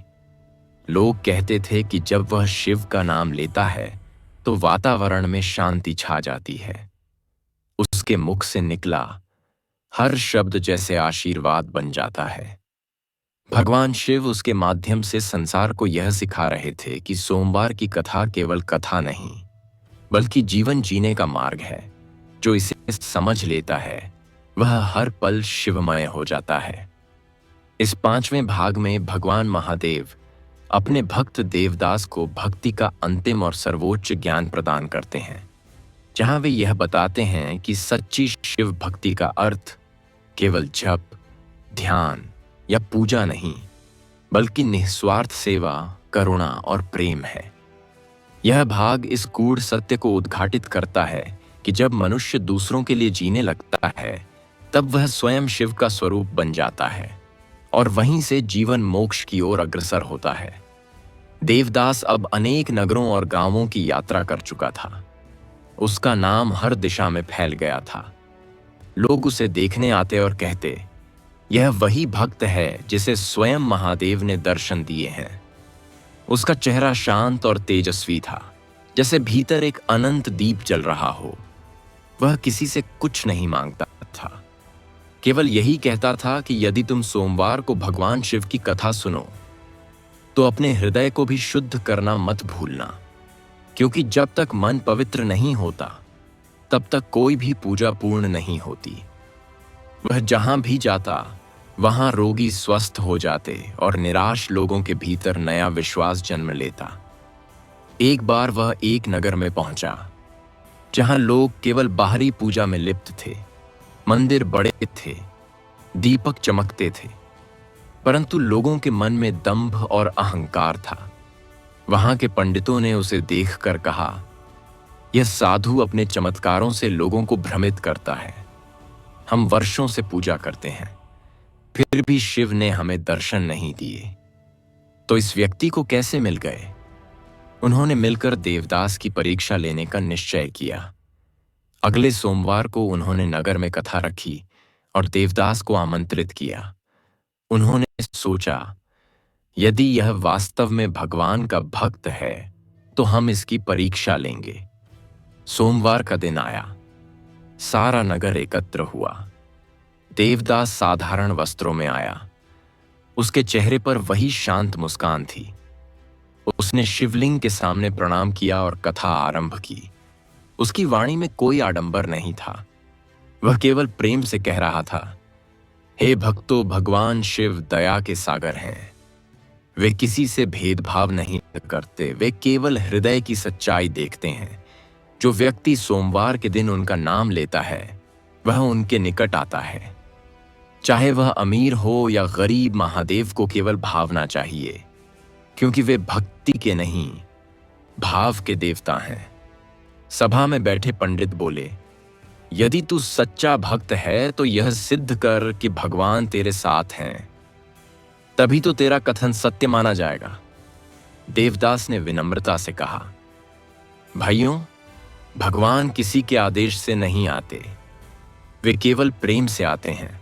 A: लोग कहते थे कि जब वह शिव का नाम लेता है तो वातावरण में शांति छा जाती है। उसके मुख से निकला हर शब्द जैसे आशीर्वाद बन जाता है। भगवान शिव उसके माध्यम से संसार को यह सिखा रहे थे कि सोमवार की कथा केवल कथा नहीं बल्कि जीवन जीने का मार्ग है। जो इसे समझ लेता है वह हर पल शिवमय हो जाता है। इस 5वें भाग में भगवान महादेव अपने भक्त देवदास को भक्ति का अंतिम और सर्वोच्च ज्ञान प्रदान करते हैं, जहां वे यह बताते हैं कि सच्ची शिव भक्ति का अर्थ केवल जप, ध्यान या पूजा नहीं बल्कि निस्वार्थ सेवा, करुणा और प्रेम है। यह भाग इस गूढ़ सत्य को उद्घाटित करता है कि जब मनुष्य दूसरों के लिए जीने लगता है तब वह स्वयं शिव का स्वरूप बन जाता है और वहीं से जीवन मोक्ष की ओर अग्रसर होता है। देवदास अब अनेक नगरों और गांवों की यात्रा कर चुका था। उसका नाम हर दिशा में फैल गया था। लोग उसे देखने आते और कहते, यह वही भक्त है जिसे स्वयं महादेव ने दर्शन दिए हैं। उसका चेहरा शांत और तेजस्वी था, जैसे भीतर एक अनंत दीप जल रहा हो। वह किसी से कुछ नहीं मांगता था, केवल यही कहता था कि यदि तुम सोमवार को भगवान शिव की कथा सुनो तो अपने हृदय को भी शुद्ध करना मत भूलना, क्योंकि जब तक मन पवित्र नहीं होता तब तक कोई भी पूजा पूर्ण नहीं होती। वह जहां भी जाता वहां रोगी स्वस्थ हो जाते और निराश लोगों के भीतर नया विश्वास जन्म लेता। एक बार वह एक नगर में पहुंचा जहां लोग केवल बाहरी पूजा में लिप्त थे। मंदिर बड़े थे, दीपक चमकते थे, परंतु लोगों के मन में दंभ और अहंकार था। वहां के पंडितों ने उसे देखकर कहा, यह साधु अपने चमत्कारों से लोगों को भ्रमित करता है। हम वर्षों से पूजा करते हैं, फिर भी शिव ने हमें दर्शन नहीं दिए, तो इस व्यक्ति को कैसे मिल गए? उन्होंने मिलकर देवदास की परीक्षा लेने का निश्चय किया। अगले सोमवार को उन्होंने नगर में कथा रखी और देवदास को आमंत्रित किया। उन्होंने सोचा, यदि यह वास्तव में भगवान का भक्त है तो हम इसकी परीक्षा लेंगे। सोमवार का दिन आया, सारा नगर एकत्र हुआ। देवदास साधारण वस्त्रों में आया, उसके चेहरे पर वही शांत मुस्कान थी। उसने शिवलिंग के सामने प्रणाम किया और कथा आरंभ की। उसकी वाणी में कोई आडंबर नहीं था, वह केवल प्रेम से कह रहा था, हे भक्तों, भगवान शिव दया के सागर हैं। वे किसी से भेदभाव नहीं करते, वे केवल हृदय की सच्चाई देखते हैं। जो व्यक्ति सोमवार के दिन उनका नाम लेता है वह उनके निकट आता है। चाहे वह अमीर हो या गरीब, महादेव को केवल भावना चाहिए, क्योंकि वे भक्ति के नहीं, भाव के देवता हैं। सभा में बैठे पंडित बोले, यदि तू सच्चा भक्त है तो यह सिद्ध कर कि भगवान तेरे साथ हैं, तभी तो तेरा कथन सत्य माना जाएगा। देवदास ने विनम्रता से कहा, भाइयों, भगवान किसी के आदेश से नहीं आते, वे केवल प्रेम से आते हैं।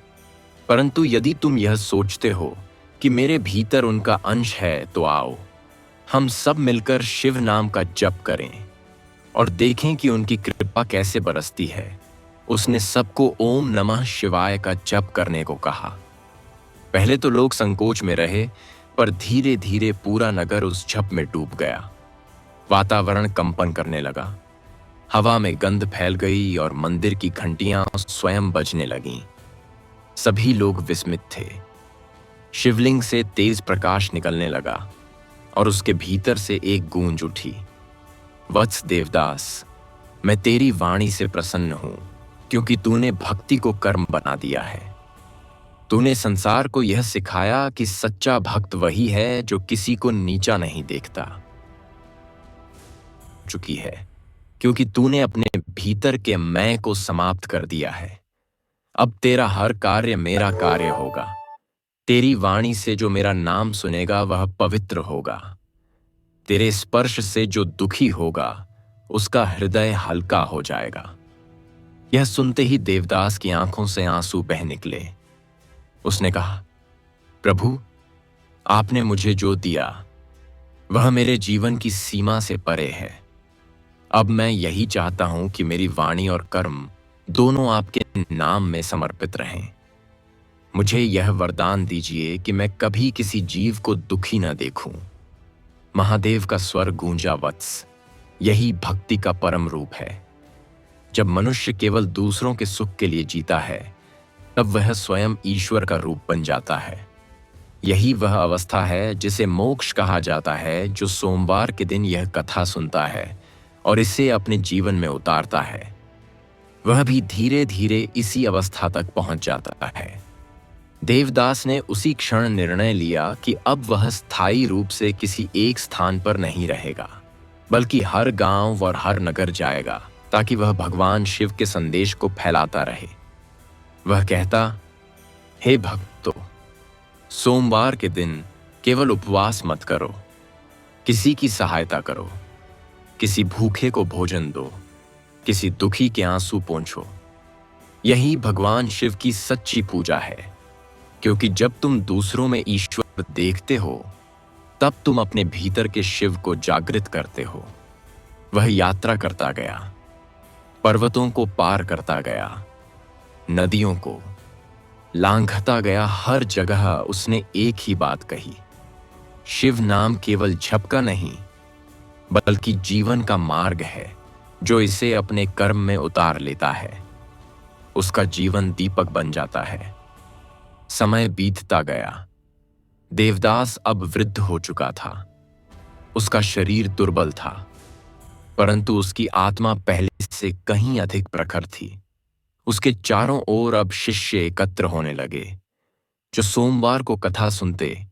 A: परंतु यदि तुम यह सोचते हो कि मेरे भीतर उनका अंश है तो आओ, हम सब मिलकर शिव नाम का जप करें और देखें कि उनकी कृपा कैसे बरसती है। उसने सबको ओम नमः शिवाय का जप करने को कहा। पहले तो लोग संकोच में रहे, पर धीरे धीरे पूरा नगर उस जप में डूब गया। वातावरण कंपन करने लगा, हवा में गंध फैल गई और मंदिर की घंटियां स्वयं बजने लगीं। सभी लोग विस्मित थे। शिवलिंग से तेज प्रकाश निकलने लगा और उसके भीतर से एक गूंज उठी, वत्स देवदास, मैं तेरी वाणी से प्रसन्न हूं, क्योंकि तूने भक्ति को कर्म बना दिया है। तूने संसार को यह सिखाया कि सच्चा भक्त वही है जो किसी को नीचा नहीं देखता। चुकी है, क्योंकि तूने अपने भीतर के मैं को समाप्त कर दिया है। अब तेरा हर कार्य मेरा कार्य होगा। तेरी वाणी से जो मेरा नाम सुनेगा वह पवित्र होगा। तेरे स्पर्श से जो दुखी होगा उसका हृदय हल्का हो जाएगा। यह सुनते ही देवदास की आंखों से आंसू बह निकले। उसने कहा, प्रभु, आपने मुझे जो दिया वह मेरे जीवन की सीमा से परे है। अब मैं यही चाहता हूं कि मेरी वाणी और कर्म दोनों आपके नाम में समर्पित रहें। मुझे यह वरदान दीजिए कि मैं कभी किसी जीव को दुखी न देखूं। महादेव का स्वर गूंजा, वत्स, यही भक्ति का परम रूप है। जब मनुष्य केवल दूसरों के सुख के लिए जीता है तब वह स्वयं ईश्वर का रूप बन जाता है। यही वह अवस्था है जिसे मोक्ष कहा जाता है। जो सोमवार के दिन यह कथा सुनता है और इसे अपने जीवन में उतारता है, वह भी धीरे धीरे इसी अवस्था तक पहुंच जाता है। देवदास ने उसी क्षण निर्णय लिया कि अब वह स्थायी रूप से किसी एक स्थान पर नहीं रहेगा, बल्कि हर गांव और हर नगर जाएगा, ताकि वह भगवान शिव के संदेश को फैलाता रहे। वह कहता, हे भक्तों, सोमवार के दिन केवल उपवास मत करो, किसी की सहायता करो, किसी भूखे को भोजन दो, किसी दुखी के आंसू पोंछो। यही भगवान शिव की सच्ची पूजा है, क्योंकि जब तुम दूसरों में ईश्वर देखते हो तब तुम अपने भीतर के शिव को जागृत करते हो। वह यात्रा करता गया, पर्वतों को पार करता गया, नदियों को लांघता गया। हर जगह उसने एक ही बात कही, शिव नाम केवल झपका नहीं, बल्कि जीवन का मार्ग है जो इसे अपने कर्म में उतार लेता है। उसका जीवन दीपक बन जाता है। समय बीतता गया। देवदास अब वृद्ध हो चुका था। उसका शरीर दुर्बल था, परंतु उसकी आत्मा पहले से कहीं अधिक प्रखर थी। उसके चारों ओर अब शिष्य एकत्र होने लगे, जो सोमवार को कथा सुनते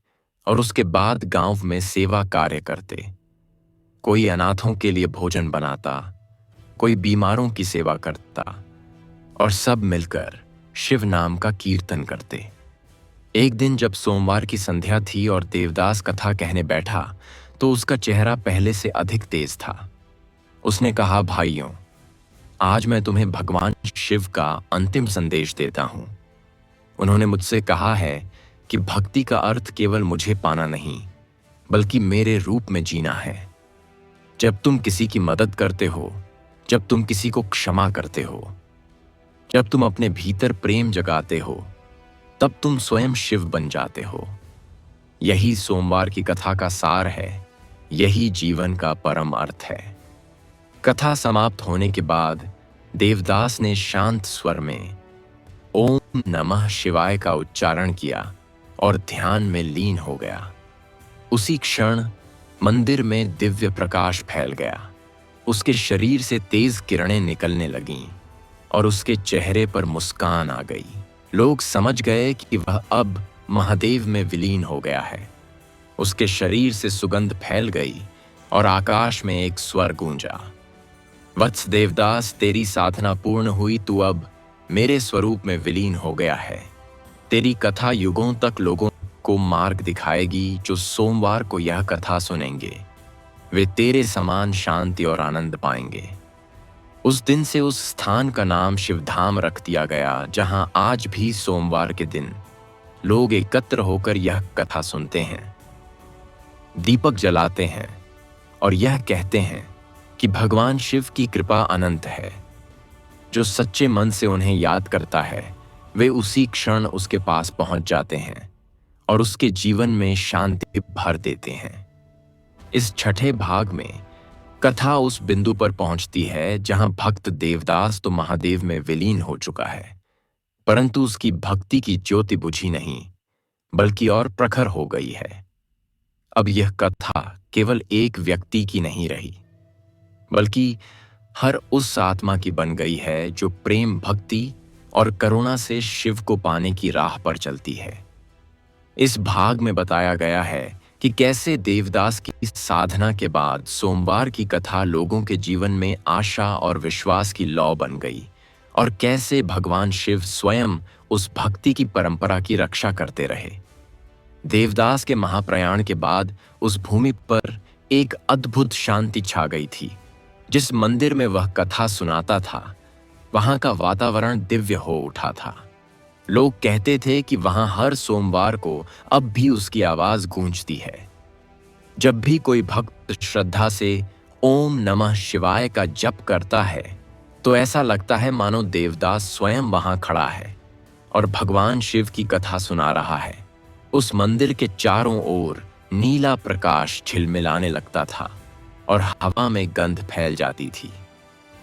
A: और उसके बाद गांव में सेवा कार्य करते। कोई अनाथों के लिए भोजन बनाता, कोई बीमारों की सेवा करता, और सब मिलकर शिव नाम का कीर्तन करते। एक दिन जब सोमवार की संध्या थी और देवदास कथा कहने बैठा, तो उसका चेहरा पहले से अधिक तेज था। उसने कहा, भाइयों, आज मैं तुम्हें भगवान शिव का अंतिम संदेश देता हूं। उन्होंने मुझसे कहा है कि भक्ति का अर्थ केवल मुझे पाना नहीं, बल्कि मेरे रूप में जीना है। जब तुम किसी की मदद करते हो, जब तुम किसी को क्षमा करते हो, जब तुम अपने भीतर प्रेम जगाते हो, तब तुम स्वयं शिव बन जाते हो। यही सोमवार की कथा का सार है, यही जीवन का परम अर्थ है। कथा समाप्त होने के बाद देवदास ने शांत स्वर में ओम नमः शिवाय का उच्चारण किया और ध्यान में लीन हो गया। उसी क्षण मंदिर में दिव्य प्रकाश फैल गया। उसके शरीर से तेज किरणें निकलने लगीं और उसके चेहरे पर मुस्कान आ गई। लोग समझ गए कि वह अब महादेव में विलीन हो गया है। उसके शरीर से सुगंध फैल गई और आकाश में एक स्वर गूंजा, वत्स देवदास, तेरी साधना पूर्ण हुई, तू अब मेरे स्वरूप में विलीन हो गया है। तेरी कथा युगों तक लोगों को मार्ग दिखाएगी। जो सोमवार को यह कथा सुनेंगे, वे तेरे समान शांति और आनंद पाएंगे। उस दिन से उस स्थान का नाम शिवधाम रख दिया गया, जहां आज भी सोमवार के दिन लोग एकत्र होकर यह कथा सुनते हैं, दीपक जलाते हैं और यह कहते हैं कि भगवान शिव की कृपा अनंत है। जो सच्चे मन से उन्हें याद करता है, वे उसी क्षण उसके पास पहुंच जाते हैं और उसके जीवन में शांति भर देते हैं। इस छठे भाग में कथा उस बिंदु पर पहुंचती है जहां भक्त देवदास तो महादेव में विलीन हो चुका है, परंतु उसकी भक्ति की ज्योति बुझी नहीं, बल्कि और प्रखर हो गई है। अब यह कथा केवल एक व्यक्ति की नहीं रही, बल्कि हर उस आत्मा की बन गई है जो प्रेम, भक्ति और करुणा से शिव को पाने की राह पर चलती है। इस भाग में बताया गया है कि कैसे देवदास की साधना के बाद सोमवार की कथा लोगों के जीवन में आशा और विश्वास की लौ बन गई, और कैसे भगवान शिव स्वयं उस भक्ति की परंपरा की रक्षा करते रहे। देवदास के महाप्रयाण के बाद उस भूमि पर एक अद्भुत शांति छा गई थी। जिस मंदिर में वह कथा सुनाता था, वहां का वातावरण दिव्य हो उठा था। लोग कहते थे कि वहां हर सोमवार को अब भी उसकी आवाज गूंजती है। जब भी कोई भक्त श्रद्धा से ओम नमः शिवाय का जप करता है, तो ऐसा लगता है मानो देवदास स्वयं वहां खड़ा है और भगवान शिव की कथा सुना रहा है। उस मंदिर के चारों ओर नीला प्रकाश झिलमिलाने लगता था और हवा में गंध फैल जाती थी।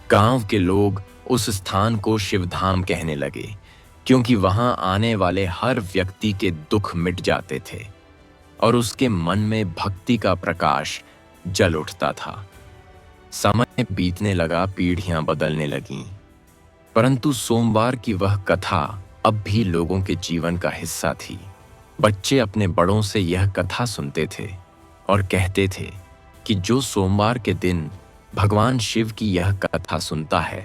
A: गांव के लोग उस स्थान को शिवधाम कहने लगे, क्योंकि वहां आने वाले हर व्यक्ति के दुख मिट जाते थे और उसके मन में भक्ति का प्रकाश जल उठता था। समय बीतने लगा, पीढ़ियां बदलने लगीं, परंतु सोमवार की वह कथा अब भी लोगों के जीवन का हिस्सा थी। बच्चे अपने बड़ों से यह कथा सुनते थे और कहते थे कि जो सोमवार के दिन भगवान शिव की यह कथा सुनता है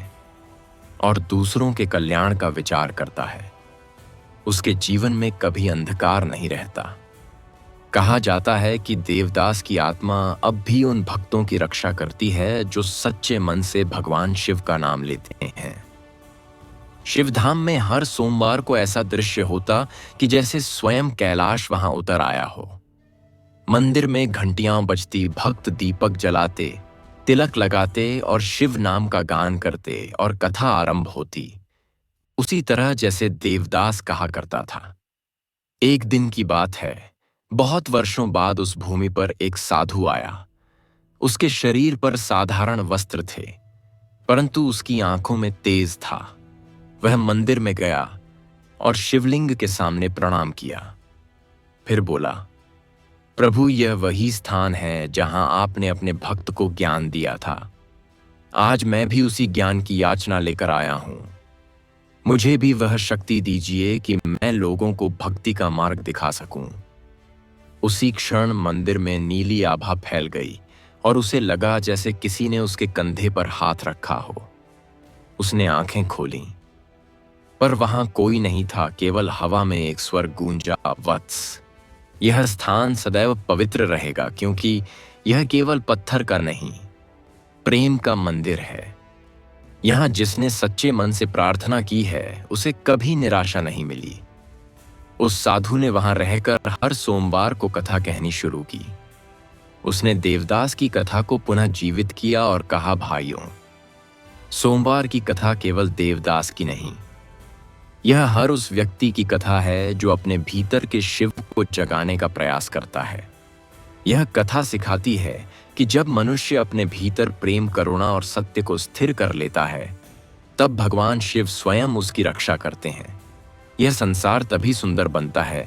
A: और दूसरों के कल्याण का विचार करता है, उसके जीवन में कभी अंधकार नहीं रहता। कहा जाता है कि देवदास की आत्मा अब भी उन भक्तों की रक्षा करती है जो सच्चे मन से भगवान शिव का नाम लेते हैं। शिवधाम में हर सोमवार को ऐसा दृश्य होता कि जैसे स्वयं कैलाश वहां उतर आया हो। मंदिर में घंटियां बजती, भक्त दीपक जलाते तिलक लगाते और शिव नाम का गान करते और कथा आरंभ होती, उसी तरह जैसे देवदास कहा करता था। एक दिन की बात है, बहुत वर्षों बाद उस भूमि पर एक साधु आया। उसके शरीर पर साधारण वस्त्र थे, परंतु उसकी आंखों में तेज था। वह मंदिर में गया और शिवलिंग के सामने प्रणाम किया। फिर बोला, प्रभु, यह वही स्थान है जहां आपने अपने भक्त को ज्ञान दिया था। आज मैं भी उसी ज्ञान की याचना लेकर आया हूं। मुझे भी वह शक्ति दीजिए कि मैं लोगों को भक्ति का मार्ग दिखा सकूं। उसी क्षण मंदिर में नीली आभा फैल गई और उसे लगा जैसे किसी ने उसके कंधे पर हाथ रखा हो। उसने आंखें खोलीं, पर वहां कोई नहीं था, केवल हवा में एक स्वर गूंजा, वत्स, यह स्थान सदैव पवित्र रहेगा, क्योंकि यह केवल पत्थर का नहीं, प्रेम का मंदिर है। यहां जिसने सच्चे मन से प्रार्थना की है, उसे कभी निराशा नहीं मिली। उस साधु ने वहां रहकर हर सोमवार को कथा कहनी शुरू की। उसने देवदास की कथा को पुनः जीवित किया और कहा, भाइयों, सोमवार की कथा केवल देवदास की नहीं, यह हर उस व्यक्ति की कथा है जो अपने भीतर के शिव को जगाने का प्रयास करता है। यह कथा सिखाती है कि जब मनुष्य अपने भीतर प्रेम, करुणा और सत्य को स्थिर कर लेता है, तब भगवान शिव स्वयं उसकी रक्षा करते हैं। यह संसार तभी सुंदर बनता है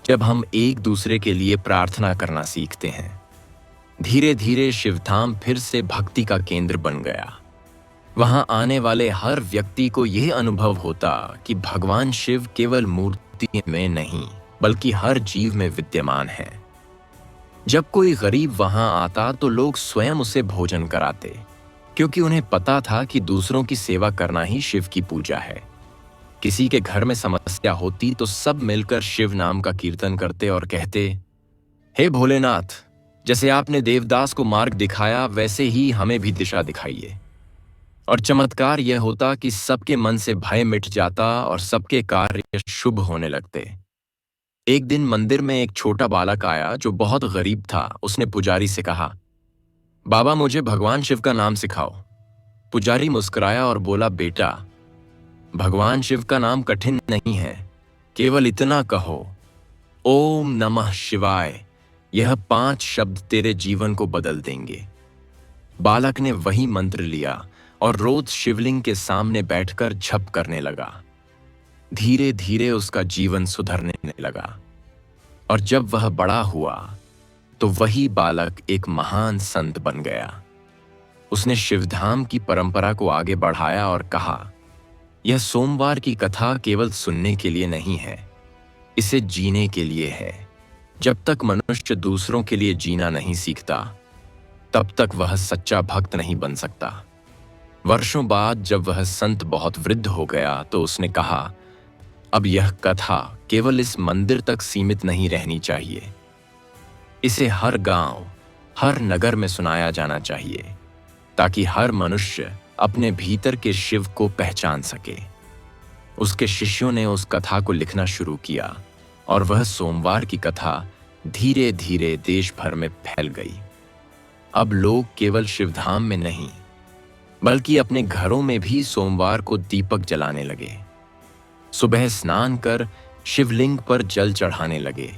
A: जब हम एक दूसरे के लिए प्रार्थना करना सीखते हैं। धीरे धीरे शिवधाम फिर से भक्ति का केंद्र बन गया। वहां आने वाले हर व्यक्ति को यह अनुभव होता कि भगवान शिव केवल मूर्ति में नहीं, बल्कि हर जीव में विद्यमान है। जब कोई गरीब वहां आता तो लोग स्वयं उसे भोजन कराते, क्योंकि उन्हें पता था कि दूसरों की सेवा करना ही शिव की पूजा है। किसी के घर में समस्या होती तो सब मिलकर शिव नाम का कीर्तन करते और कहते, हे भोलेनाथ, जैसे आपने देवदास को मार्ग दिखाया, वैसे ही हमें भी दिशा दिखाइए। और चमत्कार यह होता कि सबके मन से भय मिट जाता और सबके कार्य शुभ होने लगते। एक दिन मंदिर में एक छोटा बालक आया जो बहुत गरीब था। उसने पुजारी से कहा, बाबा, मुझे भगवान शिव का नाम सिखाओ। पुजारी मुस्कुराया और बोला, बेटा, भगवान शिव का नाम कठिन नहीं है, केवल इतना कहो, ओम नमः शिवाय। यह 5 शब्द तेरे जीवन को बदल देंगे। बालक ने वही मंत्र लिया और रोज शिवलिंग के सामने बैठकर जप करने लगा। धीरे धीरे उसका जीवन सुधरने लगा और जब वह बड़ा हुआ तो वही बालक एक महान संत बन गया। उसने शिवधाम की परंपरा को आगे बढ़ाया और कहा, यह सोमवार की कथा केवल सुनने के लिए नहीं है, इसे जीने के लिए है। जब तक मनुष्य दूसरों के लिए जीना नहीं सीखता, तब तक वह सच्चा भक्त नहीं बन सकता। वर्षों बाद जब वह संत बहुत वृद्ध हो गया तो उसने कहा, अब यह कथा केवल इस मंदिर तक सीमित नहीं रहनी चाहिए, इसे हर गांव, हर नगर में सुनाया जाना चाहिए, ताकि हर मनुष्य अपने भीतर के शिव को पहचान सके। उसके शिष्यों ने उस कथा को लिखना शुरू किया और वह सोमवार की कथा धीरे धीरे देश भर में फैल गई। अब लोग केवल शिवधाम में नहीं, बल्कि अपने घरों में भी सोमवार को दीपक जलाने लगे। सुबह स्नान कर शिवलिंग पर जल चढ़ाने लगे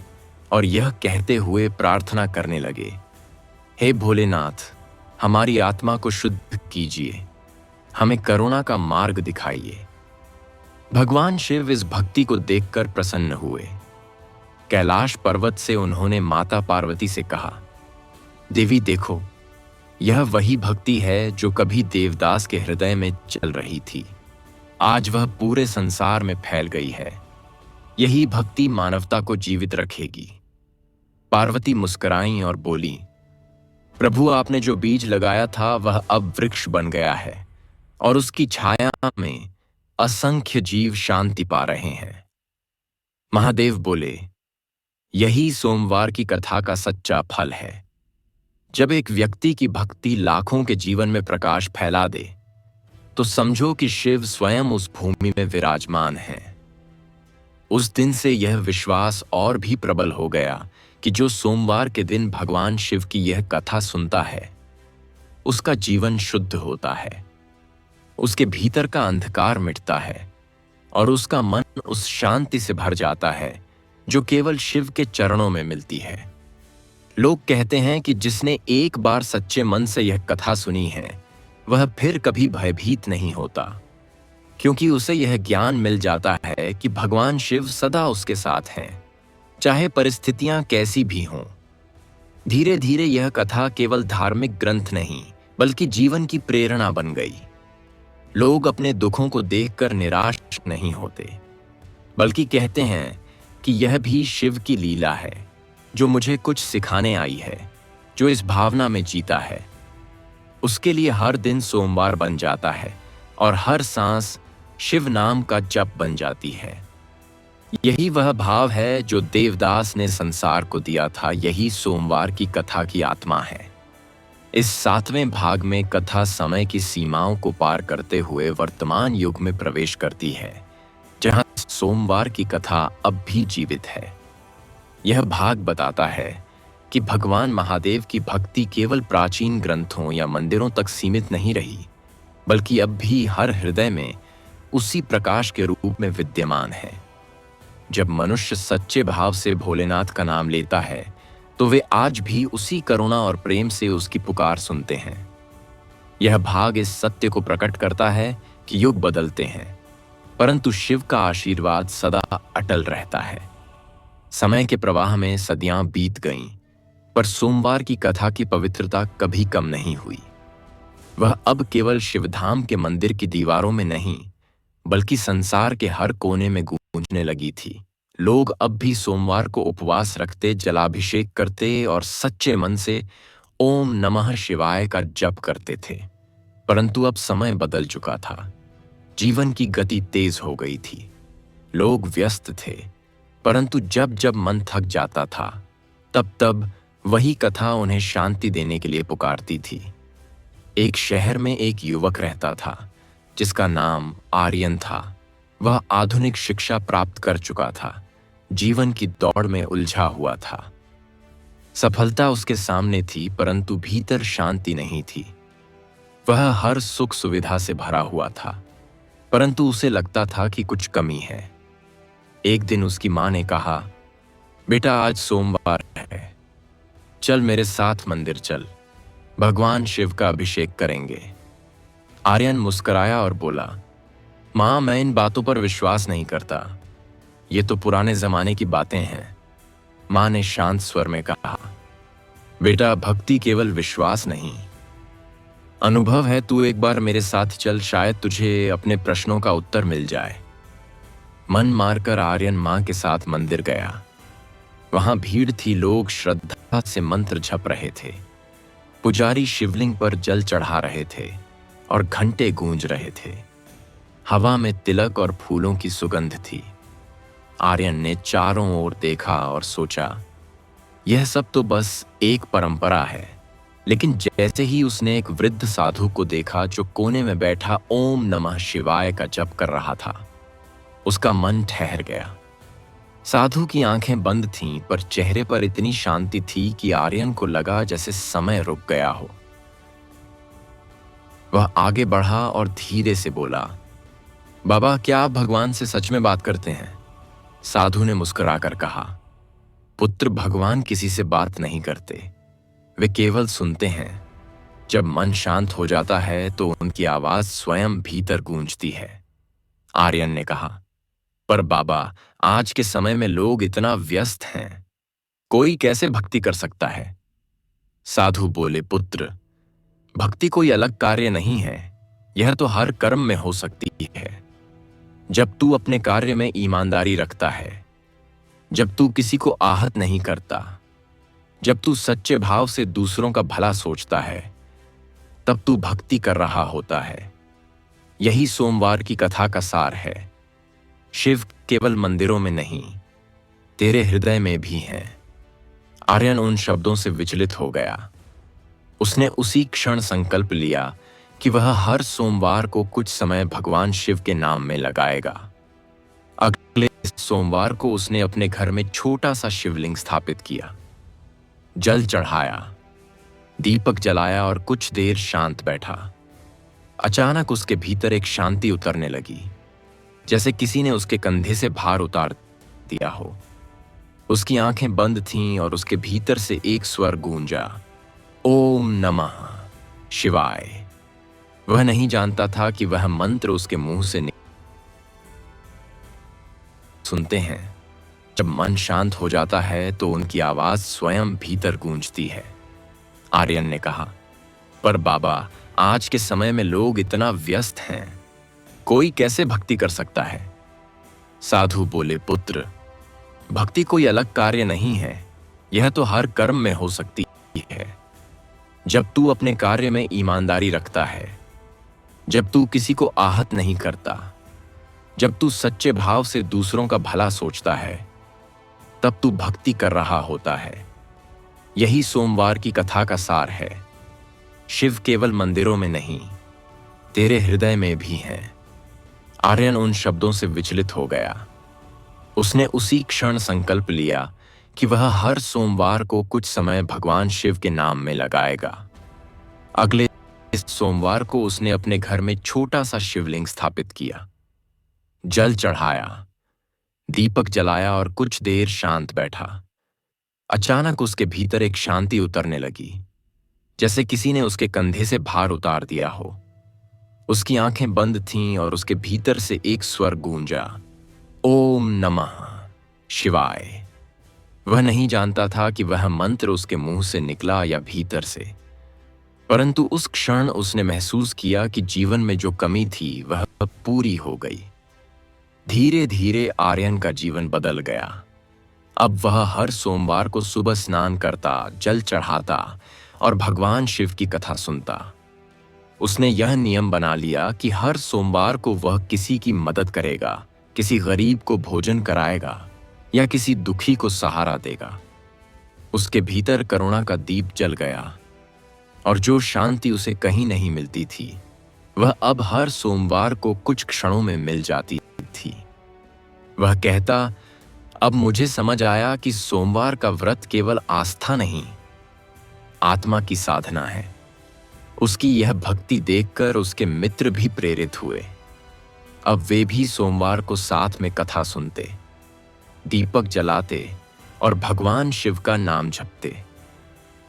A: और यह कहते हुए प्रार्थना करने लगे, हे भोलेनाथ, हमारी आत्मा को शुद्ध कीजिए, हमें करुणा का मार्ग दिखाइए। भगवान शिव इस भक्ति को देखकर प्रसन्न हुए। कैलाश पर्वत से उन्होंने माता पार्वती से कहा, देवी देखो, यह वही भक्ति है जो कभी देवदास के हृदय में चल रही थी। आज वह पूरे संसार में फैल गई है। यही भक्ति मानवता को जीवित रखेगी। पार्वती मुस्कुराईं और बोली, प्रभु, आपने जो बीज लगाया था वह अब वृक्ष बन गया है और उसकी छाया में असंख्य जीव शांति पा रहे हैं। महादेव बोले, यही सोमवार की कथा का सच्चा फल है। जब एक व्यक्ति की भक्ति लाखों के जीवन में प्रकाश फैला दे, तो समझो कि शिव स्वयं उस भूमि में विराजमान है। उस दिन से यह विश्वास और भी प्रबल हो गया कि जो सोमवार के दिन भगवान शिव की यह कथा सुनता है, उसका जीवन शुद्ध होता है, उसके भीतर का अंधकार मिटता है और उसका मन उस शांति से भर जाता है जो केवल शिव के चरणों में मिलती है। लोग कहते हैं कि जिसने एक बार सच्चे मन से यह कथा सुनी है वह फिर कभी भयभीत नहीं होता, क्योंकि उसे यह ज्ञान मिल जाता है कि भगवान शिव सदा उसके साथ हैं, चाहे परिस्थितियां कैसी भी हों। धीरे धीरे यह कथा केवल धार्मिक ग्रंथ नहीं बल्कि जीवन की प्रेरणा बन गई। लोग अपने दुखों को देखकर निराश नहीं होते, बल्कि कहते हैं कि यह भी शिव की लीला है जो मुझे कुछ सिखाने आई है। जो इस भावना में जीता है उसके लिए हर दिन सोमवार बन जाता है और हर सांस शिव नाम का जप बन जाती है। यही वह भाव है जो देवदास ने संसार को दिया था। यही सोमवार की कथा की आत्मा है। इस 7वें भाग में कथा समय की सीमाओं को पार करते हुए वर्तमान युग में प्रवेश करती है, जहां सोमवार की कथा अब भी जीवित है। यह भाग बताता है कि भगवान महादेव की भक्ति केवल प्राचीन ग्रंथों या मंदिरों तक सीमित नहीं रही, बल्कि अब भी हर हृदय में उसी प्रकाश के रूप में विद्यमान है। जब मनुष्य सच्चे भाव से भोलेनाथ का नाम लेता है तो वे आज भी उसी करुणा और प्रेम से उसकी पुकार सुनते हैं। यह भाग इस सत्य को प्रकट करता है कि युग बदलते हैं, परंतु शिव का आशीर्वाद सदा अटल रहता है। समय के प्रवाह में सदियां बीत गईं, पर सोमवार की कथा की पवित्रता कभी कम नहीं हुई। वह अब केवल शिवधाम के मंदिर की दीवारों में नहीं, बल्कि संसार के हर कोने में गूंजने लगी थी। लोग अब भी सोमवार को उपवास रखते, जलाभिषेक करते और सच्चे मन से ओम नमः शिवाय का जप करते थे। परंतु अब समय बदल चुका था। जीवन की गति तेज हो गई थी। लोग व्यस्त थे, परंतु जब जब मन थक जाता था तब तब वही कथा उन्हें शांति देने के लिए पुकारती थी। एक शहर में एक युवक रहता था जिसका नाम आर्यन था। वह आधुनिक शिक्षा प्राप्त कर चुका था, जीवन की दौड़ में उलझा हुआ था। सफलता उसके सामने थी, परंतु भीतर शांति नहीं थी। वह हर सुख सुविधा से भरा हुआ था, परंतु उसे लगता था कि कुछ कमी है। एक दिन उसकी मां ने कहा, बेटा आज सोमवार है, चल मेरे साथ मंदिर चल, भगवान शिव का अभिषेक करेंगे। आर्यन मुस्कुराया और बोला, मां मैं इन बातों पर विश्वास नहीं करता, ये तो पुराने जमाने की बातें हैं। मां ने शांत स्वर में कहा, बेटा भक्ति केवल विश्वास नहीं, अनुभव है। तू एक बार मेरे साथ चल, शायद तुझे अपने प्रश्नों का उत्तर मिल जाए। मन मारकर आर्यन मां के साथ मंदिर गया। वहां भीड़ थी, लोग श्रद्धा से मंत्र जप रहे थे। पुजारी शिवलिंग पर जल चढ़ा रहे थे और घंटे गूंज रहे थे। हवा में तिलक और फूलों की सुगंध थी। आर्यन ने चारों ओर देखा और सोचा, यह सब तो बस एक परंपरा है। लेकिन जैसे ही उसने एक वृद्ध साधु को देखा जो कोने में बैठा ओम नमः शिवाय का जप कर रहा था, उसका मन ठहर गया। साधु की आंखें बंद थीं, पर चेहरे पर इतनी शांति थी कि आर्यन को लगा जैसे समय रुक गया हो। वह आगे बढ़ा और धीरे से बोला, बाबा क्या आप भगवान से सच में बात करते हैं? साधु ने मुस्कुराकर कहा, पुत्र भगवान किसी से बात नहीं करते, वे केवल सुनते हैं। जब मन शांत हो जाता है तो उनकी आवाज स्वयं भीतर गूंजती है। आर्यन ने कहा, पर बाबा आज के समय में लोग इतना व्यस्त हैं, कोई कैसे भक्ति कर सकता है? साधु बोले, पुत्र भक्ति कोई अलग कार्य नहीं है, यह तो हर कर्म में हो सकती है। जब तू अपने कार्य में ईमानदारी रखता है, जब तू किसी को आहत नहीं करता, जब तू सच्चे भाव से दूसरों का भला सोचता है, तब तू भक्ति कर रहा होता है। यही सोमवार की कथा का सार है। शिव केवल मंदिरों में नहीं, तेरे हृदय में भी है। आर्यन उन शब्दों से विचलित हो गया। उसने उसी क्षण संकल्प लिया कि वह हर सोमवार को कुछ समय भगवान शिव के नाम में लगाएगा। अगले सोमवार को उसने अपने घर में छोटा सा शिवलिंग स्थापित किया, जल चढ़ाया, दीपक जलाया और कुछ देर शांत बैठा। अचानक उसके भीतर एक शांति उतरने लगी, जैसे किसी ने उसके कंधे से भार उतार दिया हो। उसकी आंखें बंद थीं और उसके भीतर से एक स्वर गूंजा, ओम नमः शिवाय। वह नहीं जानता था कि वह मंत्र उसके मुंह से सुनते हैं। जब मन शांत हो जाता है तो उनकी आवाज स्वयं भीतर गूंजती है। आर्यन ने कहा, पर बाबा, आज के समय में लोग इतना व्यस्त हैं, कोई कैसे भक्ति कर सकता है? साधु बोले, पुत्र, भक्ति कोई अलग कार्य नहीं है, यह तो हर कर्म में हो सकती है। जब तू अपने कार्य में ईमानदारी रखता है, जब तू किसी को आहत नहीं करता, जब तू सच्चे भाव से दूसरों का भला सोचता है, तब तू भक्ति कर रहा होता है। यही सोमवार की कथा का सार है। शिव केवल मंदिरों में नहीं, तेरे हृदय में भी है। आर्यन उन शब्दों से विचलित हो गया। उसने उसी क्षण संकल्प लिया कि वह हर सोमवार को कुछ समय भगवान शिव के नाम में लगाएगा। अगले इस सोमवार को उसने अपने घर में छोटा सा शिवलिंग स्थापित किया, जल चढ़ाया, दीपक जलाया और कुछ देर शांत बैठा। अचानक उसके भीतर एक शांति उतरने लगी, जैसे किसी ने उसके कंधे से भार उतार दिया हो। उसकी आंखें बंद थीं और उसके भीतर से एक स्वर गूंजा, ओम नमः शिवाय। वह नहीं जानता था कि वह मंत्र उसके मुंह से निकला या भीतर से, परंतु उस क्षण उसने महसूस किया कि जीवन में जो कमी थी वह पूरी हो गई। धीरे धीरे आर्यन का जीवन बदल गया। अब वह हर सोमवार को सुबह स्नान करता, जल चढ़ाता और भगवान शिव की कथा सुनता। उसने यह नियम बना लिया कि हर सोमवार को वह किसी की मदद करेगा, किसी गरीब को भोजन कराएगा या किसी दुखी को सहारा देगा। उसके भीतर करुणा का दीप जल गया और जो शांति उसे कहीं नहीं मिलती थी, वह अब हर सोमवार को कुछ क्षणों में मिल जाती थी। वह कहता, अब मुझे समझ आया कि सोमवार का व्रत केवल आस्था नहीं, आत्मा की साधना है। उसकी यह भक्ति देखकर उसके मित्र भी प्रेरित हुए। अब वे भी सोमवार को साथ में कथा सुनते, दीपक जलाते और भगवान शिव का नाम जपते।